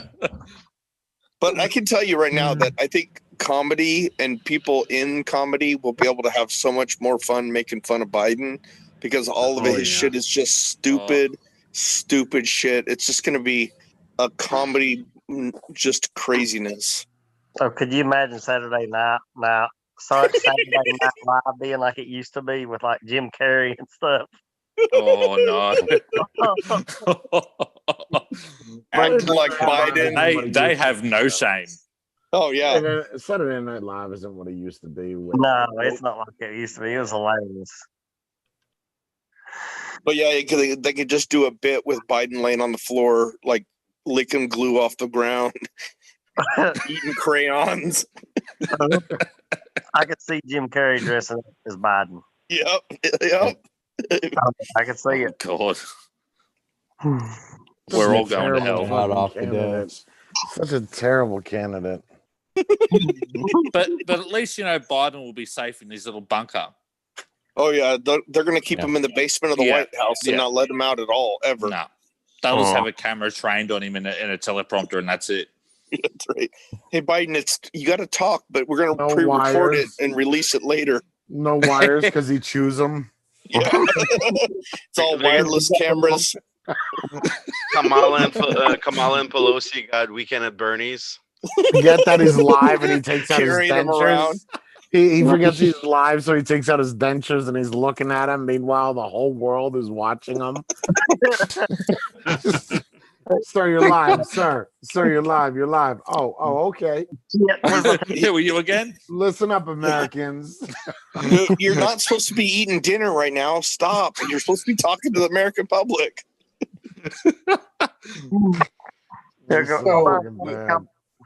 But I can tell you right now that I think comedy and people in comedy will be able to have so much more fun making fun of Biden because all of his shit is just stupid shit. It's just going to be a comedy, just craziness. So could you imagine Saturday Night Live being like it used to be with like Jim Carrey and stuff? Oh no! Acting like Biden. They have no shame. Oh yeah. Saturday Night Live isn't what it used to be. No, it's not like it used to be. It was hilarious. But yeah, they could just do a bit with Biden laying on the floor, like licking glue off the ground, eating crayons. I could see Jim Carrey dressing up as Biden. Yep. I can see it. God. We're all going to hell. Hot off the desk. Such a terrible candidate. but at least Biden will be safe in his little bunker. Oh yeah, they're going to keep him in the basement of the White House and not let him out at all ever. No, they'll just have a camera trained on him in a teleprompter, and that's it. That's right. Hey Biden, you got to talk, but we're going to pre-record it and release it later. No wires because he chews them. Yeah. It's all wireless cameras. Kamala and Pelosi got Weekend at Bernie's. Forget that he's live and he takes out his Carrying him around. dentures. He forgets he's live, so he takes out his dentures and he's looking at him. Meanwhile, the whole world is watching him. Sir, you're live, sir. Sir, you're live. You're live. Oh, okay. Here were you again? Listen up, Americans. You're not supposed to be eating dinner right now. Stop. You're supposed to be talking to the American public. So,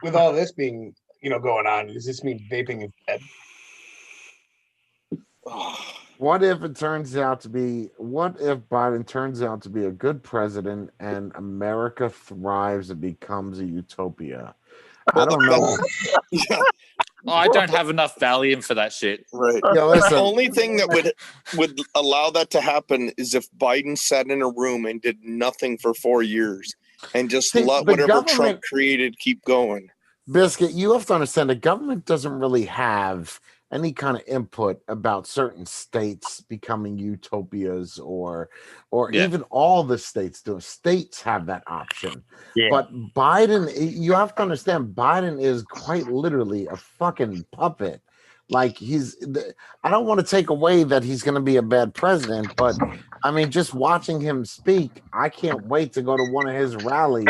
with all this being, going on, does this mean vaping is dead? What if Biden turns out to be a good president and America thrives and becomes a utopia? I don't know. I don't have enough Valium for that shit. Right. Yeah, listen. The only thing that would allow that to happen is if Biden sat in a room and did nothing for 4 years and just let whatever Trump created keep going. Biscuit, you have to understand the government doesn't really have any kind of input about certain states becoming utopias or even all the states do. States have that option. Yeah. But Biden, you have to understand, Biden is quite literally a fucking puppet. Like I don't want to take away that he's going to be a bad president, but I mean, just watching him speak, I can't wait to go to one of his rallies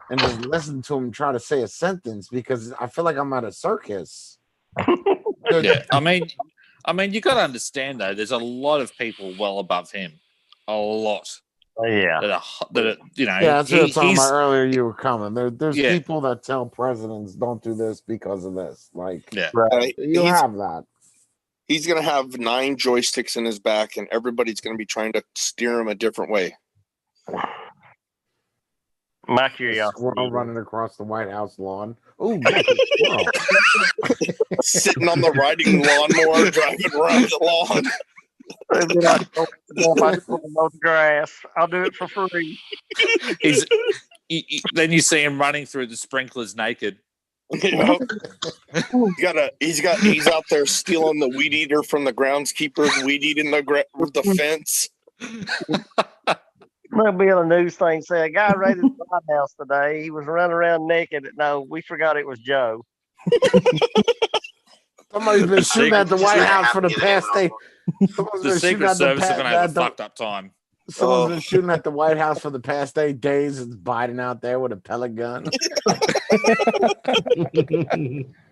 and just listen to him try to say a sentence because I feel like I'm at a circus. Yeah, I mean, you got to understand though. There's a lot of people well above him, a lot. Yeah, that you know. Yeah, that's what I was talking about earlier. You were coming. There's Yeah. people that tell presidents don't do this because of this. Like, Yeah, you have that. He's gonna have 9 joysticks in his back, and everybody's gonna be trying to steer him a different way. My A curiosity. squirrel running across the White House lawn. Oh, look, a squirrel. Sitting on the riding lawnmower, driving around the lawn. If I just want to mow the grass, I'll do it for free. Then you see him running through the sprinklers naked. You know? He's out there stealing the weed eater from the groundskeeper, weed eating the fence. There'll be on a news thing saying a guy raided the White House today. He was running around naked. No, we forgot it was Joe. Somebody's been shooting at the White House for the past day. The Secret Service is going to have a fucked up time. Someone's been shooting at the White House for the past 8 days. It's Biden out there with a pellet gun.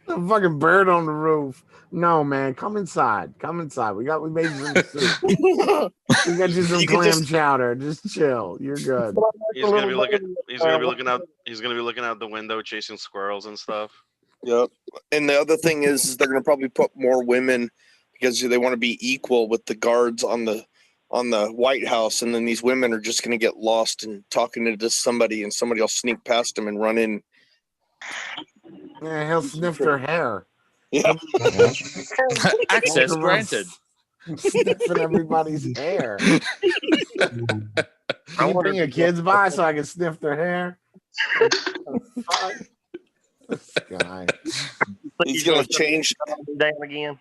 A fucking bird on the roof. No, man, come inside. Come inside. We made you some soup. We got you some clam chowder. Just chill. You're good. He's gonna be looking out the window chasing squirrels and stuff. Yep. And the other thing is they're going to probably put more women because they want to be equal with the guards on the White House, and then these women are just going to get lost and talking to somebody, and somebody will sneak past them and run in. Yeah, he'll sniff their hair. Yeah. Access granted. Sniffing everybody's hair. Can you bring your kids by so I can sniff their hair? This guy. He's going to change down again.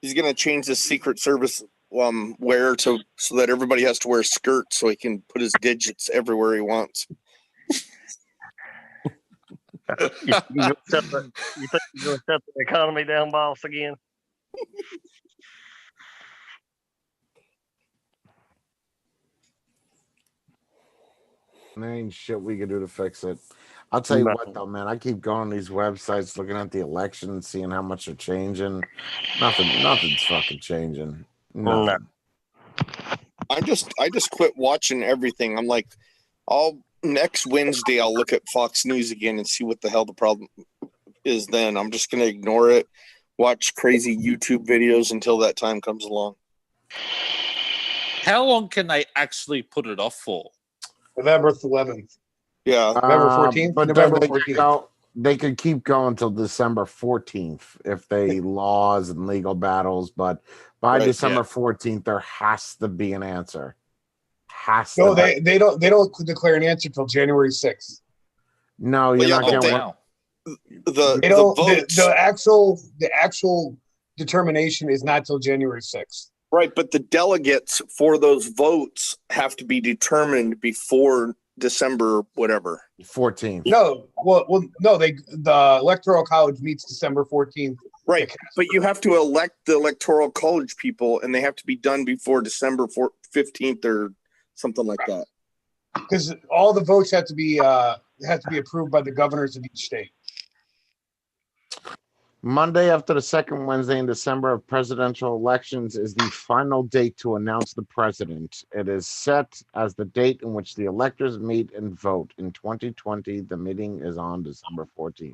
He's going to change the Secret Service wear so that everybody has to wear skirts so he can put his digits everywhere he wants. You think you're going to set the economy down, boss, again? There ain't shit we can do to fix it. I'll tell you what, though, man. I keep going on these websites, looking at the election, and seeing how much are changing. Nothing's fucking changing. Nothing. I just quit watching everything. I'm like, next Wednesday I'll look at Fox News again and see what the hell the problem is. Then I'm just gonna ignore it, watch crazy YouTube videos until that time comes along. How long can they actually put it off for? November 11th. Yeah, November 14th. But November they 14th. They could keep going until December 14th if they laws and legal battles. But by December 14th, there has to be an answer. No, they don't declare an answer till January 6th. No, you're not getting one. The actual determination is not till January 6th. Right, but the delegates for those votes have to be determined before December whatever 14th. No, no. The Electoral College meets December 14th. Right, but you have to elect the Electoral College people, and they have to be done before December 15th or something like that. Because all the votes have to be approved by the governors of each state. Monday after the second Wednesday in December of presidential elections is the final date to announce the president. It is set as the date in which the electors meet and vote. In 2020, the meeting is on December 14th.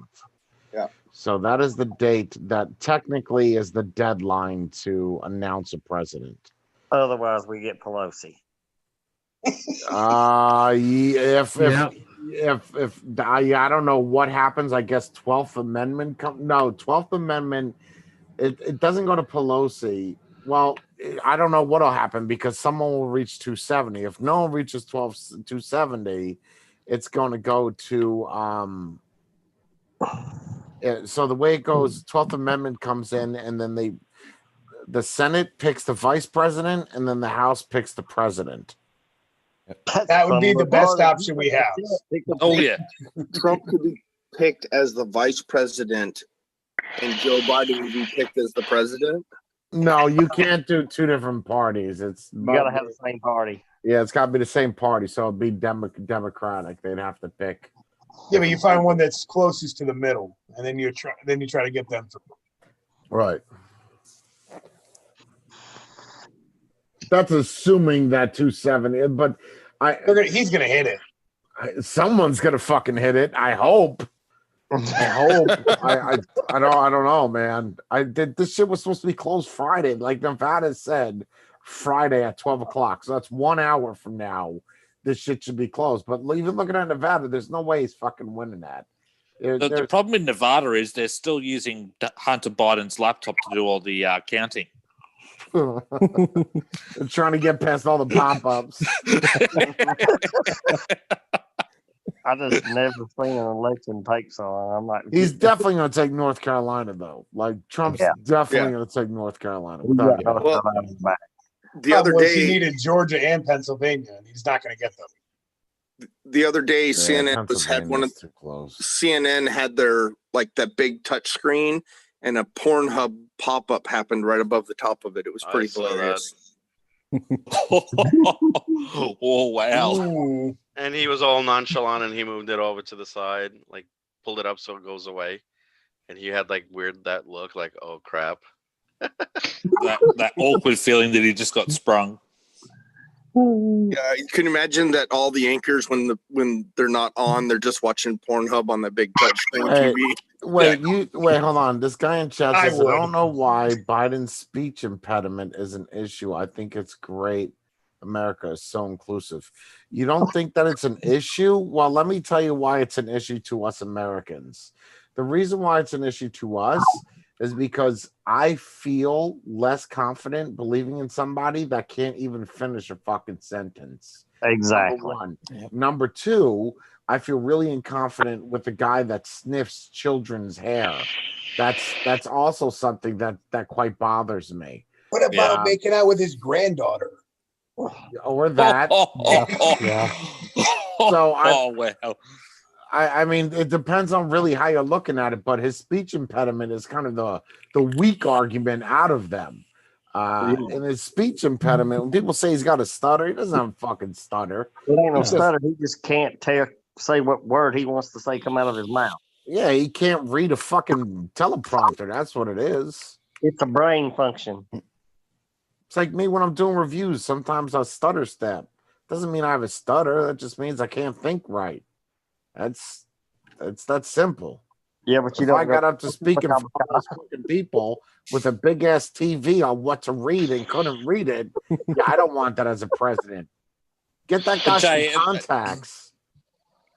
Yeah. So that is the date that technically is the deadline to announce a president. Otherwise, we get Pelosi. If I don't know what happens, I guess 12th Amendment 12th Amendment, it doesn't go to Pelosi. Well, I don't know what'll happen because someone will reach 270. If no one reaches 270, it's going to go to Yeah, so the way it goes, 12th Amendment comes in, and then the Senate picks the vice president, and then the House picks the president. That would be the best option we have. Oh yeah, Trump could be picked as the vice president, and Joe Biden would be picked as the president. No, you can't do two different parties. You gotta have the same party. Yeah, it's got to be the same party, so it'd be Democratic. They'd have to pick. Yeah, but you find one that's closest to the middle, and then you try to get them through. Right. That's assuming that 270, but he's gonna hit it. Someone's gonna fucking hit it. I hope. I hope. I don't know, man. This shit was supposed to be closed Friday, like Nevada said, Friday at 12 o'clock. So that's 1 hour from now. This shit should be closed. But even looking at Nevada, there's no way he's fucking winning that. The problem in Nevada is they're still using Hunter Biden's laptop to do all the counting. They're trying to get past all the pop-ups. I just never seen an election take so long. I'm like, he's definitely going to take North Carolina, though. Like Trump's definitely going to take North Carolina. Without the other day, he needed Georgia and Pennsylvania, and he's not going to get them. The other day, CNN had their that big touch screen, and a Pornhub pop-up happened right above the top of it. It was pretty hilarious. Oh wow! Ooh. And he was all nonchalant, and he moved it over to the side, like pulled it up so it goes away. And he had that look, like, oh crap. that awkward feeling that he just got sprung. Yeah, you can imagine that all the anchors when they're not on, they're just watching Pornhub on that big touchscreen TV. Wait, hold on. This guy in chat says, I don't know why Biden's speech impediment is an issue. I think it's great. America is so inclusive. You don't think that it's an issue? Well, let me tell you why it's an issue to us Americans. The reason why it's an issue to us is because I feel less confident believing in somebody that can't even finish a fucking sentence. Exactly. Number one. Number two, I feel really inconfident with the guy that sniffs children's hair. That's also something that quite bothers me. What about making out with his granddaughter? Or that. Yeah. So well. I mean, it depends on really how you're looking at it, but his speech impediment is kind of the weak argument out of them. And his speech impediment, when people say he's got a stutter, he doesn't have a fucking stutter. It ain't no stutter. He just can't say what word he wants to say come out of his mouth. Yeah, he can't read a fucking teleprompter. That's what it is. It's a brain function. It's like me when I'm doing reviews. Sometimes I stutter step. Doesn't mean I have a stutter. That just means I can't think right. It's that simple. Yeah, but if I got up to speak in front of those fucking people with a big ass TV on what to read and couldn't read it, I don't want that as a president. Get that guy some contacts.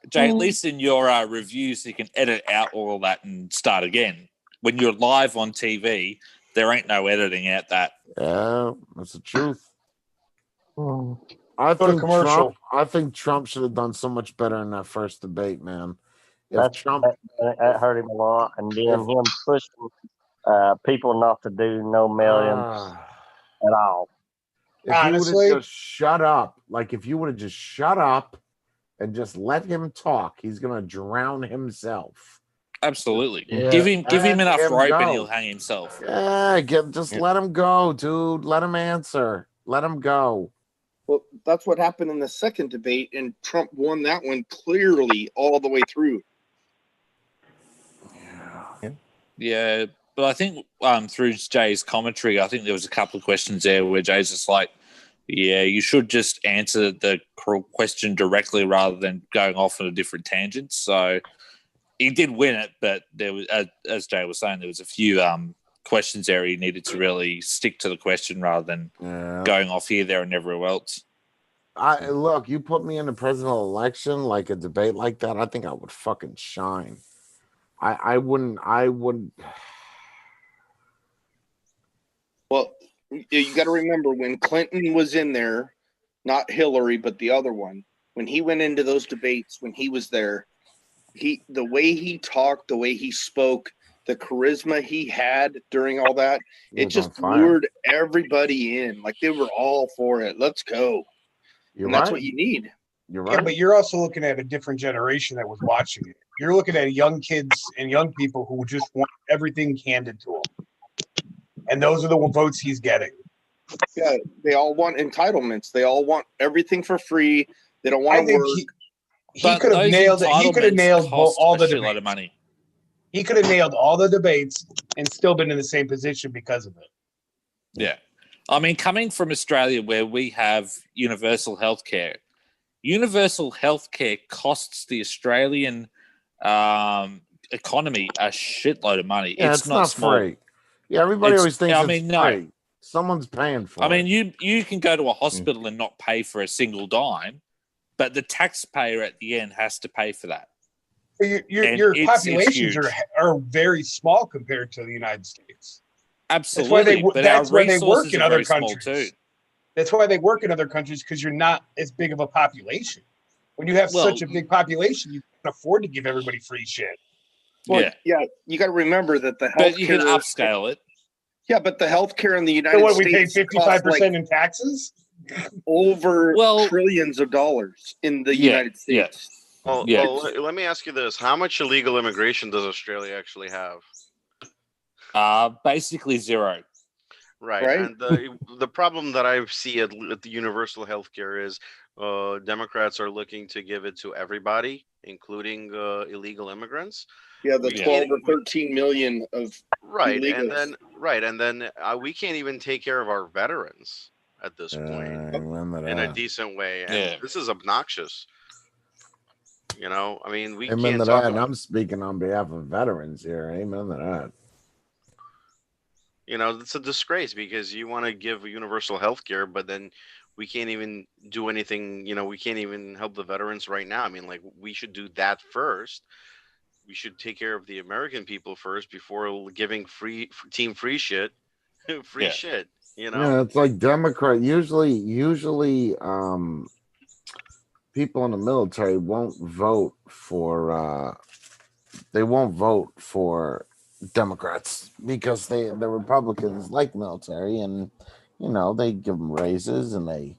Jay, at least in your reviews, you can edit out all of that and start again. When you're live on TV, there ain't no editing out that. Yeah, that's the truth. I think Trump should have done so much better in that first debate, man. That hurt him a lot, and then him pushing people not to do no millions at all. If you would have just shut up, if you would have just shut up and just let him talk, he's gonna drown himself. Absolutely. Yeah. Give him enough rope and he'll hang himself. Yeah, let him go, dude. Let him answer. Let him go. Well, that's what happened in the second debate, and Trump won that one clearly all the way through. Yeah, but I think through Jay's commentary, I think there was a couple of questions there where Jay's just like, yeah, you should just answer the question directly rather than going off on a different tangent. So he did win it, but there was, as Jay was saying, there was a few questions there he needed to really stick to the question rather than going off here, there, and everywhere else. Look, you put me in the presidential election, like a debate like that, I think I would fucking shine. I wouldn't. Well, you got to remember when Clinton was in there, not Hillary, but the other one, when he went into those debates, when he was there, the way he talked, the way he spoke, the charisma he had during all that, it just lured everybody in. Like they were all for it. Let's go. And that's what you need. You're right. Yeah, but you're also looking at a different generation that was watching it. You're looking at young kids and young people who just want everything handed to them. And those are the votes he's getting. Yeah, they all want entitlements. They all want everything for free. They don't want to work. He could have nailed it. He could have nailed all the debates. Of money. He could have nailed all the debates and still been in the same position because of it. Yeah. I mean, coming from Australia where we have universal healthcare costs the Australian economy a shitload of money. Yeah, it's not small. free. Yeah, everybody always thinks it's free. Someone's paying for it. I mean, you can go to a hospital and not pay for a single dime, but the taxpayer at the end has to pay for that. Your populations are very small compared to the United States. Absolutely, that's why they work in other countries too. That's why they work in other countries, because you're not as big of a population. When you have such a big population, you can afford to give everybody free shit. Well, yeah, you got to remember that the healthcare. But you can upscale it. Yeah, but the healthcare in the United States. We pay 55% in taxes. Over trillions of dollars in the United States. Well, let me ask you this: how much illegal immigration does Australia actually have? Basically zero. Right. And the problem that I see at the universal healthcare is Democrats are looking to give it to everybody, including illegal immigrants. Yeah, the 12 or 13 million of illegals. And then we can't even take care of our veterans at this point in a decent way. And this is obnoxious. You know, I mean, we can't talk about... I'm speaking on behalf of veterans here. Amen to that. You know, it's a disgrace because you want to give universal health care, but then we can't even do anything. You know, we can't even help the veterans right now. I mean, like, we should do that first. We should take care of the American people first before giving free shit. Shit, you know? Yeah, it's like Democrat. Usually, people in the military won't vote for Democrats because the Republicans like military, and you know, they give them raises and they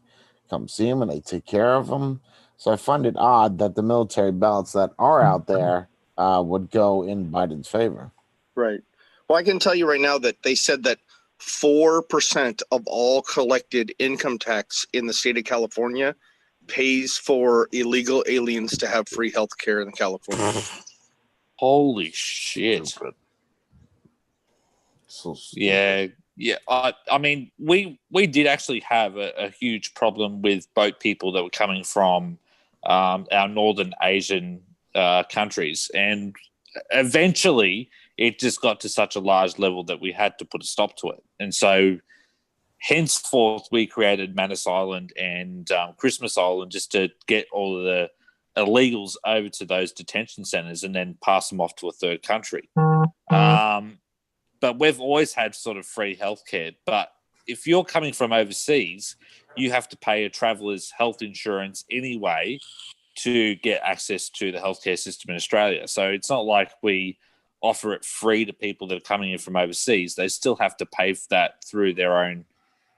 come see them and they take care of them. So I find it odd that the military ballots that are out there would go in Biden's favor. Right. Well, I can tell you right now that they said that 4% of all collected income tax in the state of California pays for illegal aliens to have free health care in California. Holy shit. So yeah. I mean, we did actually have a huge problem with boat people that were coming from our northern Asian countries, and eventually it just got to such a large level that we had to put a stop to it. And so henceforth we created Manus Island and Christmas Island just to get all of the illegals over to those detention centers and then pass them off to a third country. But we've always had sort of free healthcare. But if you're coming from overseas, you have to pay a traveler's health insurance anyway to get access to the healthcare system in Australia. So it's not like we offer it free to people that are coming in from overseas. They still have to pay for that through their own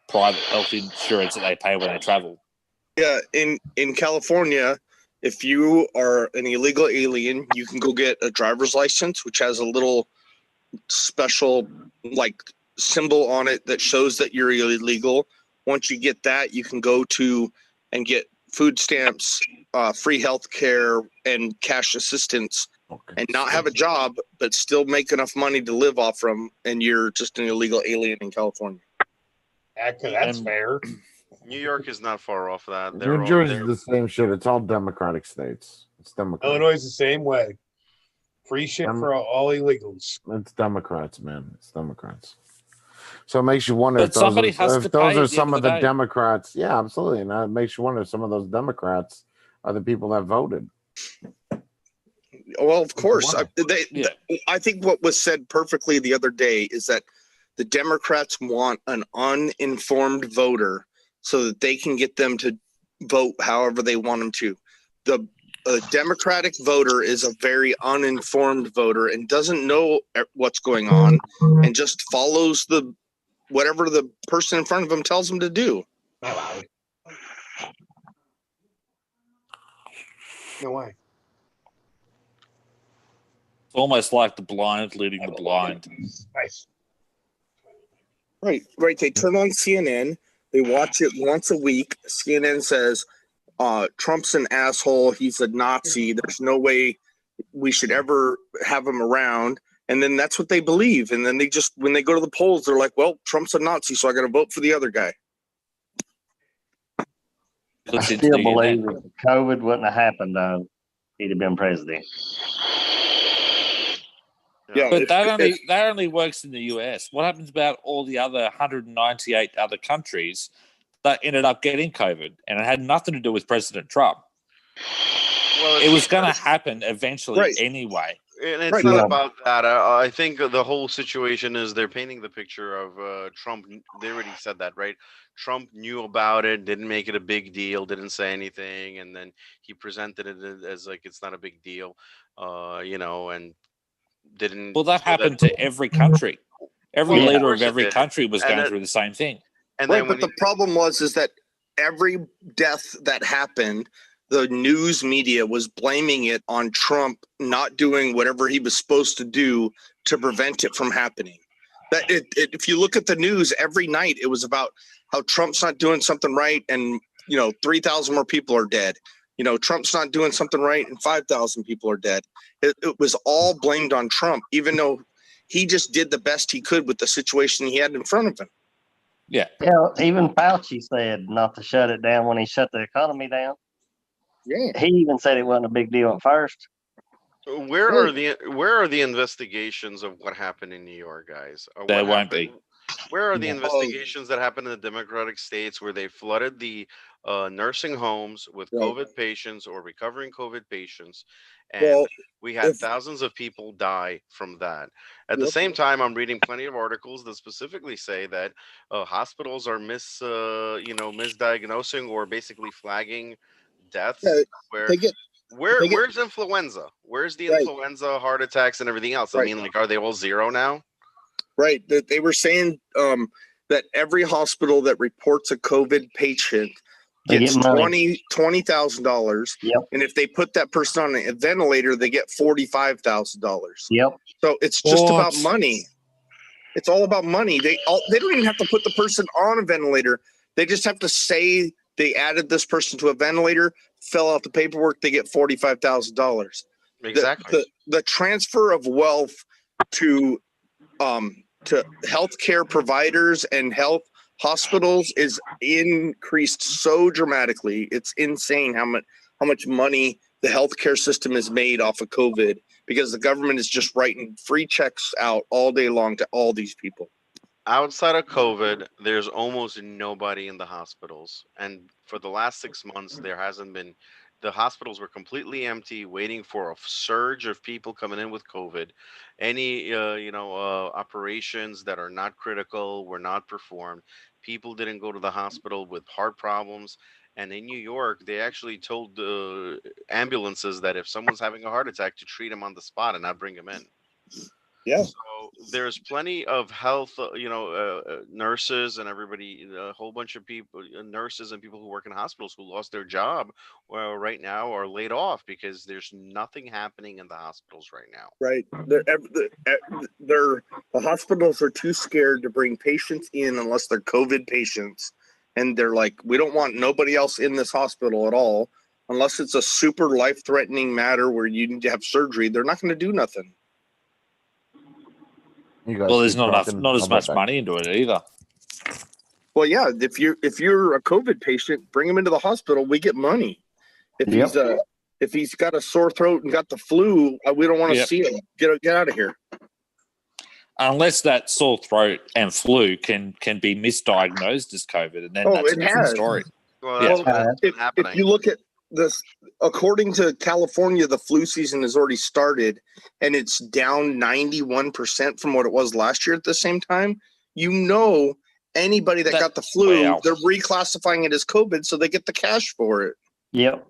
private health insurance that they pay when they travel. Yeah, in California, if you are an illegal alien, you can go get a driver's license, which has a little special like symbol on it that shows that you're illegal. Once you get that, you can go to and get food stamps, free health care, and cash assistance, and not have a job, but still make enough money to live off from, and you're just an illegal alien in California. That's fair. New York is not far off that. New Jersey's the same shit. It's all Democratic states. It's Democrat. Illinois is the same way. Free shit for all illegals. It's Democrats, man. It's Democrats. So it makes you wonder if those are some of the Democrats. Yeah, absolutely. And it makes you wonder if some of those Democrats are the people that voted. Well, of course. I think what was said perfectly the other day is that the Democrats want an uninformed voter so that they can get them to vote however they want them to. a Democratic voter is a very uninformed voter and doesn't know what's going on and just follows whatever the person in front of him tells him to do. No way. It's almost like the blind leading the blind. Nice. Right. They turn on CNN. They watch it once a week. CNN says, Trump's an asshole. He's a Nazi. There's no way we should ever have him around. And then that's what they believe. And then when they go to the polls, they're like, well, Trump's a Nazi, so I got to vote for the other guy. I still believe if COVID wouldn't have happened, though, he'd have been president. Yeah, but that only works in the US. What happens about all the other 198 other countries that ended up getting COVID, and it had nothing to do with President Trump? Well, it was going to happen eventually anyway. And it's not about that. I think the whole situation is they're painting the picture of Trump. They already said that, right? Trump knew about it, didn't make it a big deal, didn't say anything, and then he presented it as like it's not a big deal, and didn't. Well, that happened to every country. Every leader of every country was going through the same thing. And but the problem is that every death that happened, the news media was blaming it on Trump not doing whatever he was supposed to do to prevent it from happening. If you look at the news every night, it was about how Trump's not doing something right, and 3,000 more people are dead. Trump's not doing something right, and 5,000 people are dead. It was all blamed on Trump, even though he just did the best he could with the situation he had in front of him. Yeah. Even Fauci said not to shut it down when he shut the economy down. Yeah. He even said it wasn't a big deal at first. Where are the investigations of what happened in New York, guys? There won't be. Where are the investigations that happened in the Democratic states where they flooded the nursing homes with COVID patients or recovering COVID patients? And we had thousands of people die from that. At the same time, I'm reading plenty of articles that specifically say that hospitals are misdiagnosing or basically flagging deaths. Where's influenza? Where's the influenza, heart attacks, and everything else? I mean, are they all zero now? Right. They were saying that every hospital that reports a COVID patient gets $20,000. Yep. And if they put that person on a ventilator, they get $45,000. Yep. So it's just about money. It's all about money. They don't even have to put the person on a ventilator. They just have to say they added this person to a ventilator, fill out the paperwork, they get $45,000. Exactly. The transfer of wealth to healthcare providers and health hospitals is increased so dramatically. It's insane how much money the healthcare system is made off of COVID because the government is just writing free checks out all day long to all these people. Outside of COVID, there's almost nobody in the hospitals. And for the last 6 months, there hasn't been. The hospitals were completely empty, waiting for a surge of people coming in with COVID. Any, operations that are not critical were not performed. People didn't go to the hospital with heart problems. And in New York, they actually told the ambulances that if someone's having a heart attack, to treat them on the spot and not bring them in. Yeah. So there's plenty of health, nurses and everybody, a whole bunch of people, nurses and people who work in hospitals who lost their job, right now are laid off because there's nothing happening in the hospitals right now. Right. The hospitals are too scared to bring patients in unless they're COVID patients. And they're like, we don't want nobody else in this hospital at all. Unless it's a super life-threatening matter where you need to have surgery, they're not going to do nothing. Well, there's not as much money into it either. Well, yeah, if you're a COVID patient, bring him into the hospital. We get money. If he's got a sore throat and got the flu, we don't want to see him. Get out of here. Unless that sore throat and flu can be misdiagnosed as COVID, and then that's a different story. Well, if you look at this, according to California, the flu season has already started, and it's down 91% from what it was last year at the same time. Anybody that got the flu, they're reclassifying it as COVID, so they get the cash for it. Yep.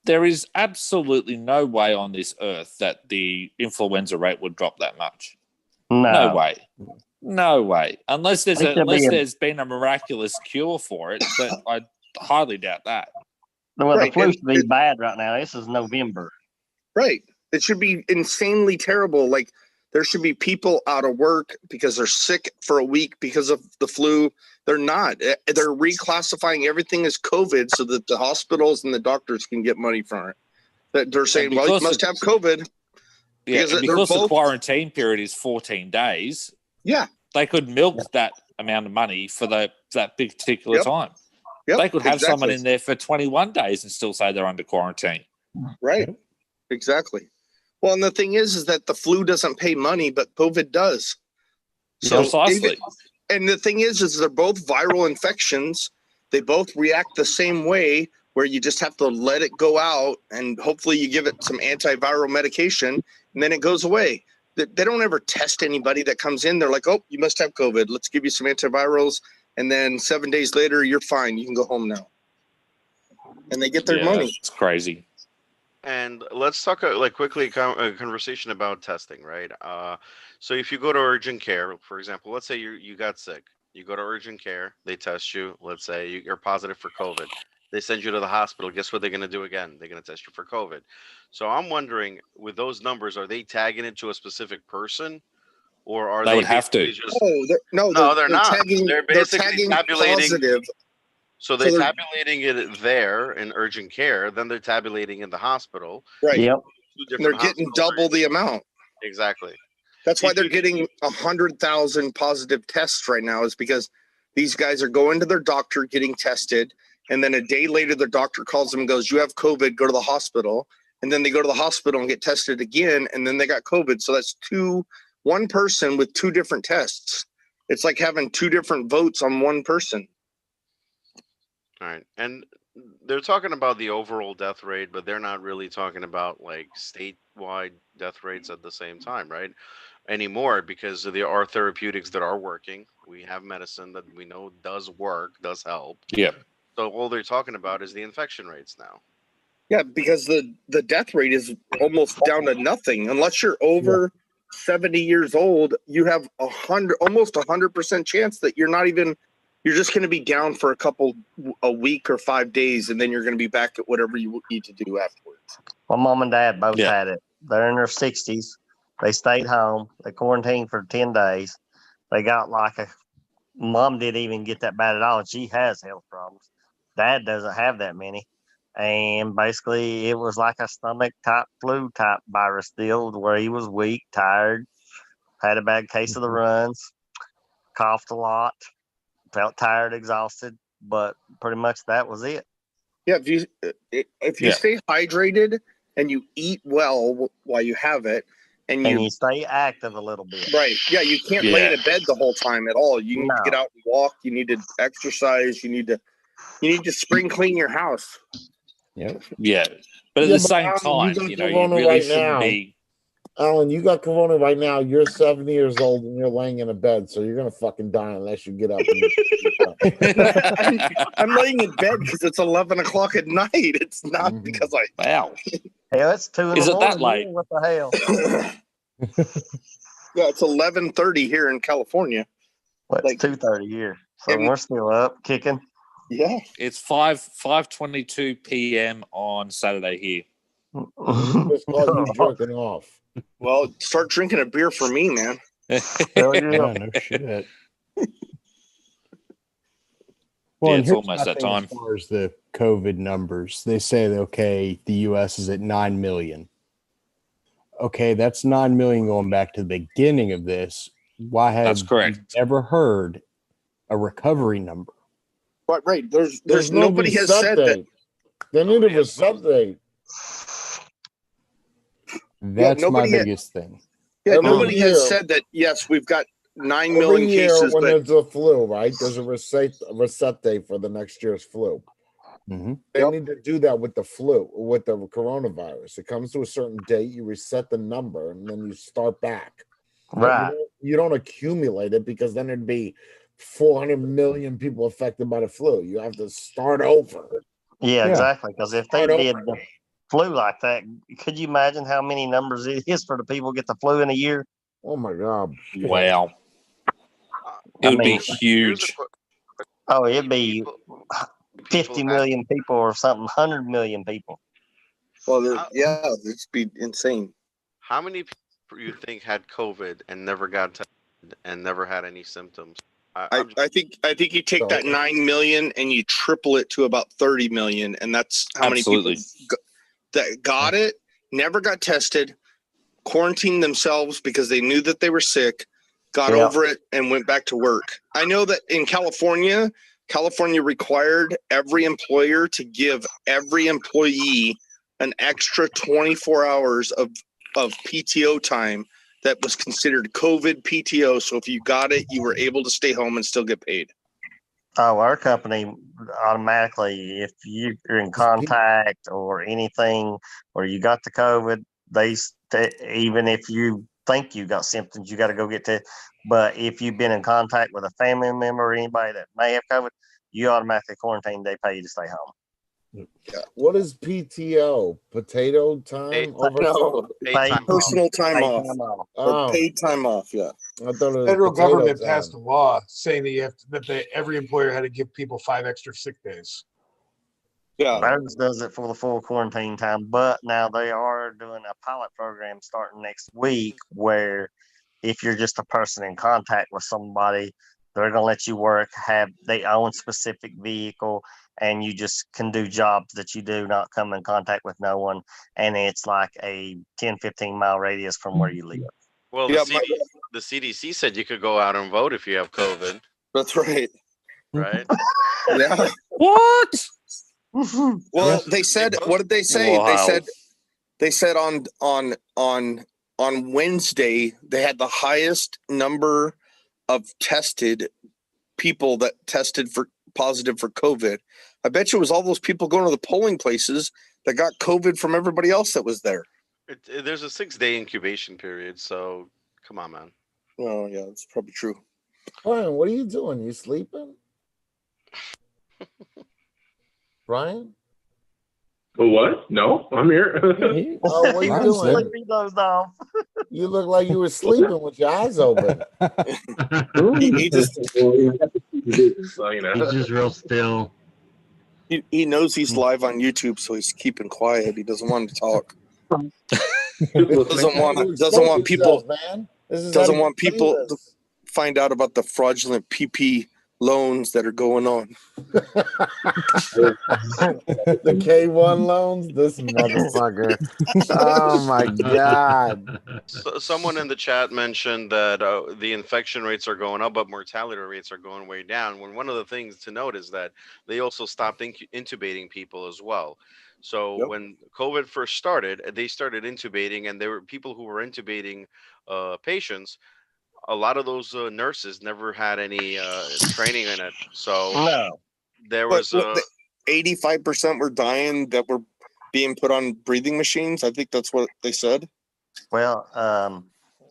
There is absolutely no way on this earth that the influenza rate would drop that much. No way. No way. Unless there's been a miraculous cure for it, but I highly doubt that. Well, the flu should be bad right now. This is November. Right. It should be insanely terrible. Like, there should be people out of work because they're sick for a week because of the flu. They're not. They're reclassifying everything as COVID so that the hospitals and the doctors can get money from it. They're saying, well, you must have COVID. Yeah, because the quarantine period is 14 days. Yeah. They could milk that amount of money for that particular time. Yep, they could have someone in there for 21 days and still say they're under quarantine. Right. Exactly. Well, and the thing is that the flu doesn't pay money, but COVID does. So precisely. And the thing is they're both viral infections. They both react the same way, where you just have to let it go out, and hopefully you give it some antiviral medication, and then it goes away. They don't ever test anybody that comes in. They're like, oh, you must have COVID. Let's give you some antivirals. And then 7 days later, you're fine. You can go home now. And they get their money. It's crazy. And let's talk quickly a conversation about testing, right? So if you go to urgent care, for example, let's say you got sick. You go to urgent care, they test you. Let's say you're positive for COVID. They send you to the hospital. Guess what they're going to do again? They're going to test you for COVID. So I'm wondering, with those numbers, are they tagging it to a specific person? Or are they would have to? Just... No, they're not. They're basically tagging tabulating. Positive. So they're tabulating it there in urgent care. Then they're tabulating in the hospital. Right. Yep. They're getting double the amount. Exactly. That's why they're getting 100,000 positive tests right now, is because these guys are going to their doctor, getting tested. And then a day later, their doctor calls them and goes, you have COVID, go to the hospital. And then they go to the hospital and get tested again. And then they got COVID. So that's one person with two different tests. It's like having two different votes on one person. All right. And they're talking about the overall death rate, but they're not really talking about like statewide death rates at the same time, right? Anymore, because there are therapeutics that are working. We have medicine that we know does work, does help. Yeah. So all they're talking about is the infection rates now. Yeah, because the death rate is almost down to nothing. Unless you're over 70 years old, you have almost 100% chance that you're just going to be down for a week or 5 days, and then you're going to be back at whatever you need to do afterwards. My mom and dad both had it. They're in their 60s. They stayed home. They quarantined for 10 days. They got mom didn't even get that bad at all. And she has health problems. Dad doesn't have that many. And basically, it was like a stomach type flu type virus deal, where he was weak, tired, had a bad case of the runs, coughed a lot, felt tired, exhausted, but pretty much that was it. Yeah, if you stay hydrated and you eat well while you have it, and you stay active a little bit. Right. Yeah, you can't lay in a bed the whole time at all. You need to get out and walk. You need to exercise. You need to spring clean your house. Yep. Yeah. But at the same time, you really shouldn't be. Alan, you got corona right now. You're 70 years old and you're laying in a bed, so you're gonna fucking die unless you get up. I'm laying in bed because it's 11 o'clock at night. It's not because Wow. Hell, it's 2 in the morning. Is it that late? What the hell? Yeah, it's 11:30 here in California. It's 2:30 here, so we're still up, kicking. Yeah, it's 5:22 p.m. on Saturday here. Just call you jerking off. Well, start drinking a beer for me, man. Hell yeah. No shit. Well, it's almost that time. As far as the COVID numbers, they say that, okay, the U.S. is at 9 million. Okay, that's 9 million going back to the beginning of this. Why have you ever heard a recovery number? Right. There's nobody has said that. They need a reset date. That's my biggest thing. Yeah, nobody has said that. Yes, we've got 9 million cases. When there's a flu, right? There's a reset date for the next year's flu. Mm-hmm. They need to do that with the flu, with the coronavirus. It comes to a certain date, you reset the number, and then you start back. Right. You don't accumulate it, because then it'd be 400 million people affected by the flu. You have to start over. Yeah, Yeah. exactly. Because if they Start over. did the flu like that, could you imagine how many numbers it is for the people who get the flu in a year? Oh my God. Wow. It I would be mean, huge. oh, it'd be People 50 million people or something, 100 million people. Well, it'd be insane. How many people you think had COVID and never got tested and never had any symptoms? I think you take that 9 million and you triple it to about 30 million, and that's how Absolutely. many people that got it, never got tested, quarantined themselves because they knew that they were sick, got over it, and went back to work. I know that in California required every employer to give every employee an extra 24 hours of PTO time that was considered COVID PTO. So if you got it, you were able to stay home and still get paid. Oh, our company automatically, if you're in contact or anything, or you got the COVID, even if you think you got symptoms, you got to go get tested. But if you've been in contact with a family member or anybody that may have COVID, you automatically quarantine. They pay you to stay home. Yeah. What is PTO? Potato time? Personal time off. Or paid time off. Yeah. I thought it was Federal government time. passed a law saying that every employer had to give people 5 extra sick days. Yeah. Ours does it for the full quarantine time, but now they are doing a pilot program starting next week where if you're just a person in contact with somebody, they're going to let you work, have their own specific vehicle, and you just can do jobs that you do, not come in contact with no one. And it's like a 10, 15-mile radius from where you live. Well, the CDC said you could go out and vote if you have COVID. That's right. Right? Yeah. What? Well, they said, what did they say? Wow. They said on Wednesday they had the highest number of tested people that tested for positive for COVID. I bet you it was all those people going to the polling places that got COVID from everybody else that was there. There's a 6-day incubation period, so come on, man. Oh yeah, that's probably true. Brian, what are you doing? You sleeping? Brian? What? No, I'm here. Oh, what are you doing? You look like you were sleeping with your eyes open. he just He's just real still. He knows he's live on YouTube, so he's keeping quiet. He doesn't want to talk. doesn't want people to find out about the fraudulent PP loans that are going on. The K1 loans, this motherfucker. Oh my God. So, someone in the chat mentioned that the infection rates are going up, but mortality rates are going way down. When one of the things to note is that they also stopped intubating people as well. So when COVID first started, they started intubating, and there were people who were intubating patients. A lot of those nurses never had any training in it. So there was 85% were dying that were being put on breathing machines. I think that's what they said. Well,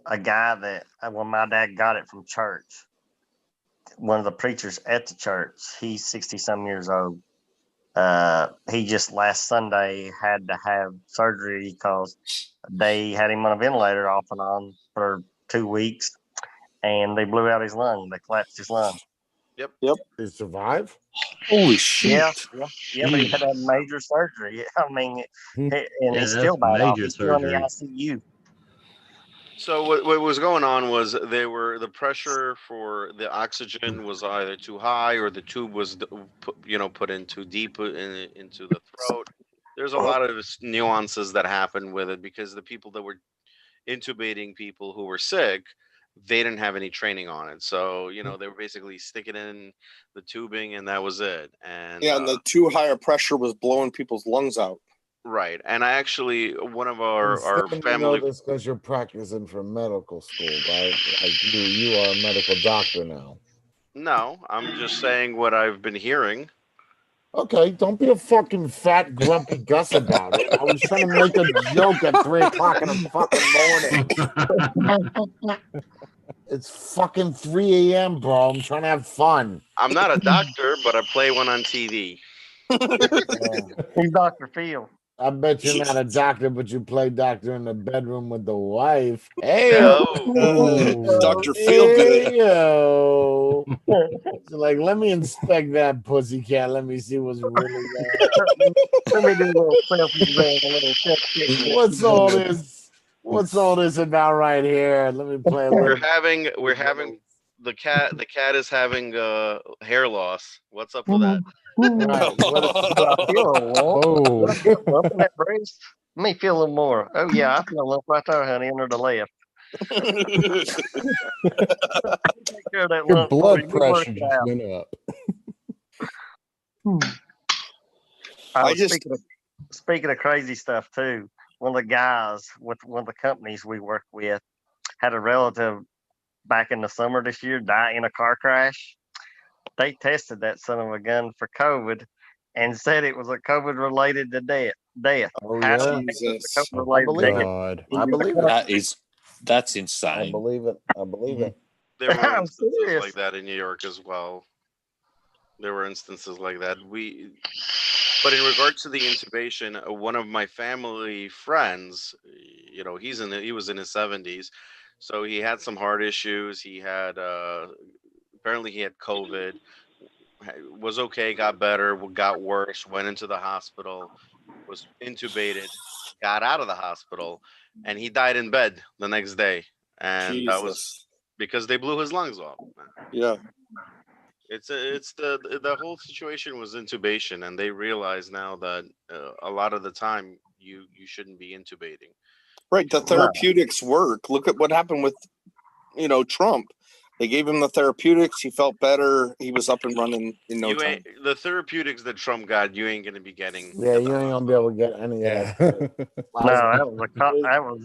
a guy that when my dad got it from church, one of the preachers at the church, he's 60-some years old. He just last Sunday had to have surgery because they had him on a ventilator off and on for 2 weeks, and they blew out his lung. They collapsed his lung. Yep. Did he survive? Holy shit! Yeah, but he had a major surgery. I mean, and he's still bad off. He's still in the ICU. So what was going on was the pressure for the oxygen was either too high or the tube was put in too deep into the throat. There's a lot of nuances that happened with it because the people that were intubating people who were sick, they didn't have any training on it. So they were basically sticking in the tubing and that was it. And and the too higher pressure was blowing people's lungs out. Right. And I actually, one of our family. You know this because you're practicing for medical school, right? Like you are a medical doctor now. No, I'm just saying what I've been hearing. Okay, don't be a fucking fat grumpy Gus about it. I was trying to make a joke at 3 o'clock in the fucking morning. It's fucking 3 a.m., bro. I'm trying to have fun. I'm not a doctor, but I play one on TV. He's Dr. Phil. I bet you're not a doctor, but you play doctor in the bedroom with the wife. Hey, Dr. Feelgood. Yo. So like, let me inspect that pussycat. Let me see what's really going on. Let me do a little self-exam, a little self-exam. What's all this? What's all this about right here? Let me play a little. We're having the cat is having hair loss. What's up with that? Right. Oh, open that breast. Let me feel a little more. Oh yeah, I feel a little right there, honey, under the left. Take care of that Your lump for blood you. We work pressure it just out. went up. Speaking of crazy stuff too, one of the guys with one of the companies we work with had a relative back in the summer this year die in a car crash. They tested that son of a gun for COVID and said it was a COVID related to death. Oh How yeah, Jesus. I believe it. I believe it. That's insane. I believe it. I believe it. There were I'm instances serious. like that in New York as well. There were instances like that. But in regards to the intubation, one of my family friends, you know, he was in his 70s, so he had some heart issues. He had apparently he had COVID. Was okay, got better, got worse, went into the hospital, was intubated, got out of the hospital, and he died in bed the next day. And that was because they blew his lungs off. Yeah. It's the whole situation was intubation, and they realize now that a lot of the time you shouldn't be intubating. Right, the therapeutics work. Look at what happened with, Trump. They gave him the therapeutics. He felt better. He was up and running in no time. The therapeutics that Trump got, you ain't gonna be getting. Yeah, you ain't gonna be able to get any of that.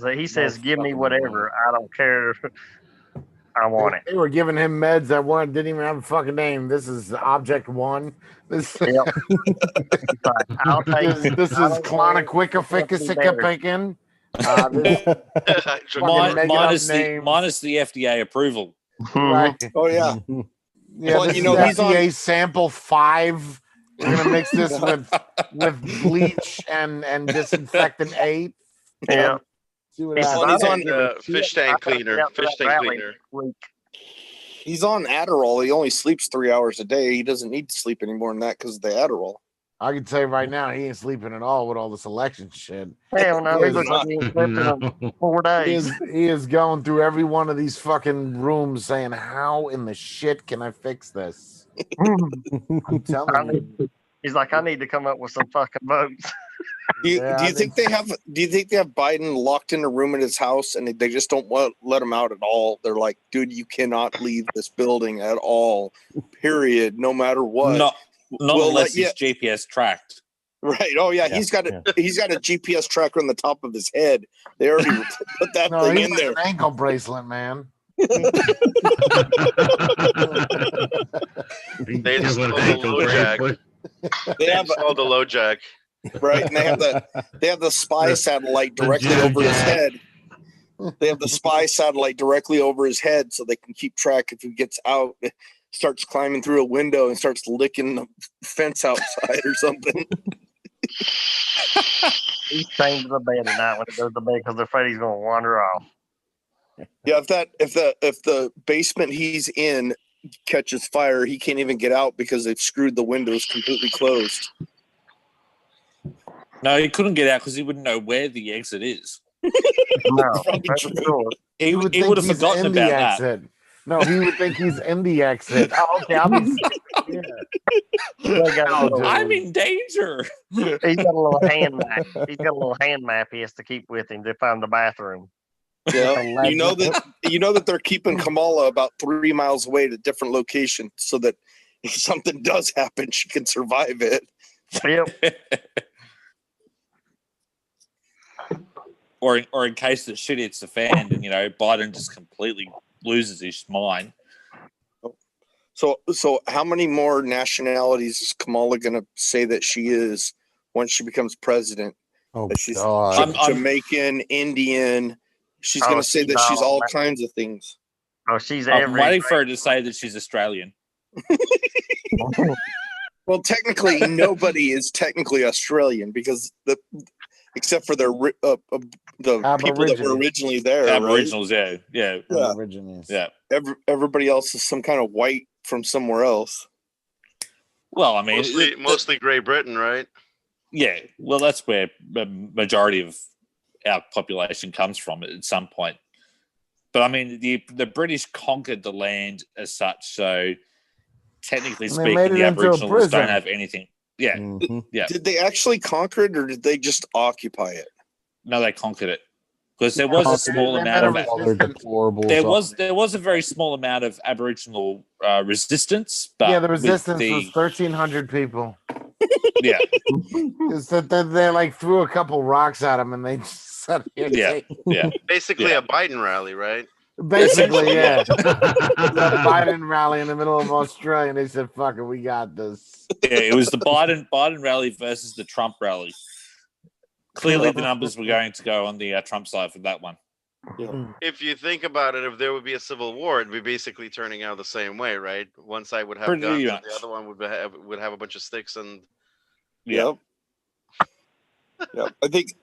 No, he says, "Give me whatever. I don't care. I want it." They were giving him meds that didn't even have a fucking name. This is Object One. This. Yep. I'll take this is Clonacwickafickafickapicken. Minus the FDA approval. Right. Oh yeah. Yeah, well, he's FDA on sample 5. We're gonna mix this with bleach and disinfectant 8. Yeah. See what happens. He's on fish tank cleaner. He's on Adderall. He only sleeps 3 hours a day. He doesn't need to sleep any more than that because of the Adderall. I can tell you right now, he ain't sleeping at all with all this election shit. Hell no, he looks like he ain't slept in 4 days. He is going through every one of these fucking rooms saying, "How in the shit can I fix this?" I'm telling you. He's like, "I need to come up with some fucking votes." Do you think they have Biden locked in a room in his house and they just don't let him out at all? They're like, "Dude, you cannot leave this building at all. Period. No matter what." Not unless he's GPS tracked. Right. Oh yeah, he's got a GPS tracker on the top of his head. They already put that thing in there. An ankle bracelet, man. They installed the low jack. They installed the low jack. Right, and they have the spy satellite directly over his head. They have the spy satellite directly over his head, so they can keep track if he gets out, starts climbing through a window, and starts licking the fence outside or something. He's chained to the bed at night when he goes to bed because they're afraid he's going to wander off. Yeah, if the basement he's in catches fire, he can't even get out because they've screwed the windows completely closed. No, he couldn't get out because he wouldn't know where the exit is. No, he would have forgotten about that. No, he would think he's in the exit. Oh, okay, I'm in danger. He's got a little hand map. He's got a little hand map he has to keep with him to find the bathroom. Yeah, you know that they're keeping Kamala about 3 miles away at a different location so that if something does happen, she can survive it. Yep. Or in case the shit hits the fan and Biden just completely loses his mind. So how many more nationalities is Kamala gonna say that she is once she becomes president? Oh, that she's Jamaican, Indian. She's gonna say that she's all kinds of things. Oh, she's I'm waiting for her to say that she's Australian. Well, technically, nobody is technically Australian because except for the people that were originally there, Aboriginals, right? yeah. Aborigines. Yeah. Everybody else is some kind of white from somewhere else. Well, I mean, mostly Great Britain, right? Yeah. Well, that's where the majority of our population comes from at some point. But I mean, the British conquered the land as such, so technically speaking, the Aboriginals don't have anything. Yeah, yeah. Did they actually conquer it, or did they just occupy it? No, they conquered it because there was a small amount of there was a very small amount of Aboriginal resistance. But the resistance was 1,300 people. Yeah, they like threw a couple rocks at them, and they just said, yeah. Basically, a Biden rally, right? Basically, yeah. The Biden rally in the middle of Australia, and they said, "Fuck it, we got this." Yeah, it was the Biden rally versus the Trump rally. Clearly, the numbers were going to go on the Trump side for that one. Yeah. If you think about it, if there would be a civil war, it'd be basically turning out the same way, right? One side would have guns, and the other one would have a bunch of sticks, and Yep. I think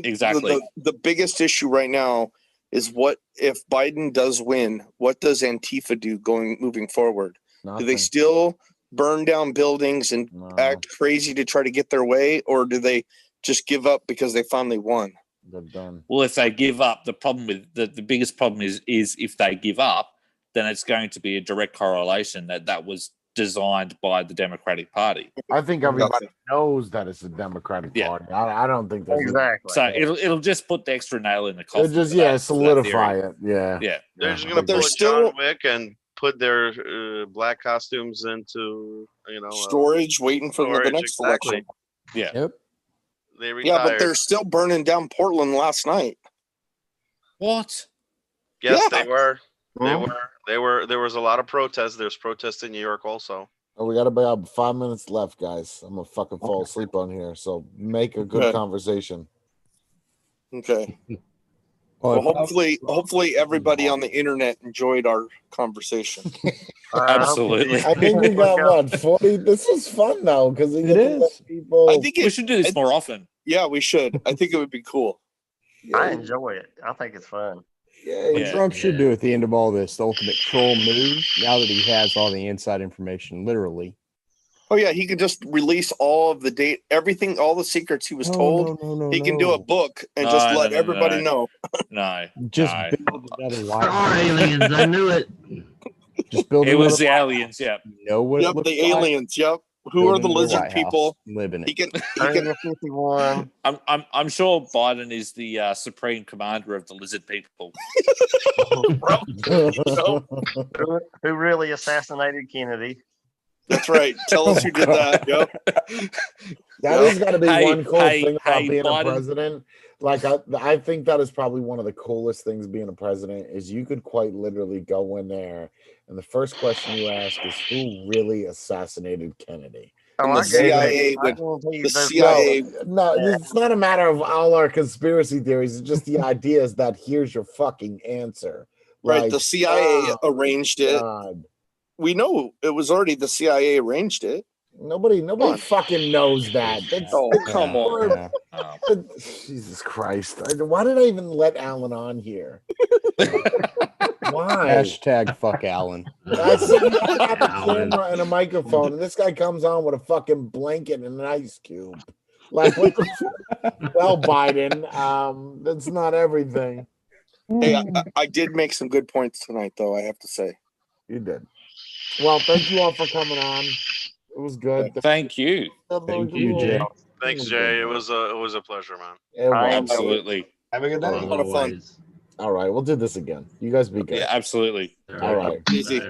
exactly the biggest issue right now is what if Biden does win? What does Antifa do moving forward? Nothing. Do they still burn down buildings and act crazy to try to get their way, or do they just give up because they finally won? They're done. Well, if they give up, the problem with the biggest problem is if they give up, then it's going to be a direct correlation that was designed by the Democratic Party. I think everybody knows that it's a Democratic Party. I don't think that's exactly. So it'll just put the extra nail in the coffin. It'll just solidify it. Yeah. They're just going to pull John Wick and put their black costumes into storage, waiting for the next election. Yeah. Yep. They retired. Yeah, but they're still burning down Portland last night. What? Yes, they were. They were. There was a lot of protests. There's protests in New York also. Oh, we got about 5 minutes left, guys. I'm gonna fucking fall asleep on here. So make a good conversation. Okay. Well, hopefully everybody on the internet enjoyed our conversation. Absolutely. I think we got 40. This was fun though, because it is. People. I think we should do this more often. Yeah, we should. I think it would be cool. I enjoy it. I think it's fun. What Trump should do at the end of all this, the ultimate troll move, now that he has all the inside information, literally. Oh yeah, he could just release all of the date, everything, all the secrets he was told. He can do a book and just let everybody know. No, just build another There are aliens. I knew it. Just build. It was the aliens. Yeah. You know what? Yep, the aliens. Yep. Who are the lizard people? Living it. He can. 51. I'm sure Biden is the supreme commander of the lizard people. Who really assassinated Kennedy? That's right. Tell us who did that. Yep. That has got to be one cool thing about being Biden. a president. Like I think that is probably one of the coolest things being a president is you could quite literally go in there and the first question you ask is who really assassinated Kennedy? And the CIA would. The CIA. No, it's not a matter of all our conspiracy theories. It's just the idea is that here's your fucking answer. Right. Like, The CIA arranged it. God. We know it was already the CIA arranged it. Nobody fucking knows that. Come on. Jesus Christ. Why did I even let Alan on here? Why? Hashtag fuck Alan. I said you have a camera and a microphone, and this guy comes on with a fucking blanket and an ice cube. Like, what the well, Biden, that's not everything. Hey, I did make some good points tonight, though, I have to say. You did. Well, thank you all for coming on. It was good. Thank you. Thank you, Jay. Thanks, Jay. It was a pleasure, man. Absolutely. Have a good day. A lot of fun. All right, we'll do this again. You guys be good. Yeah, absolutely. All right. Easy.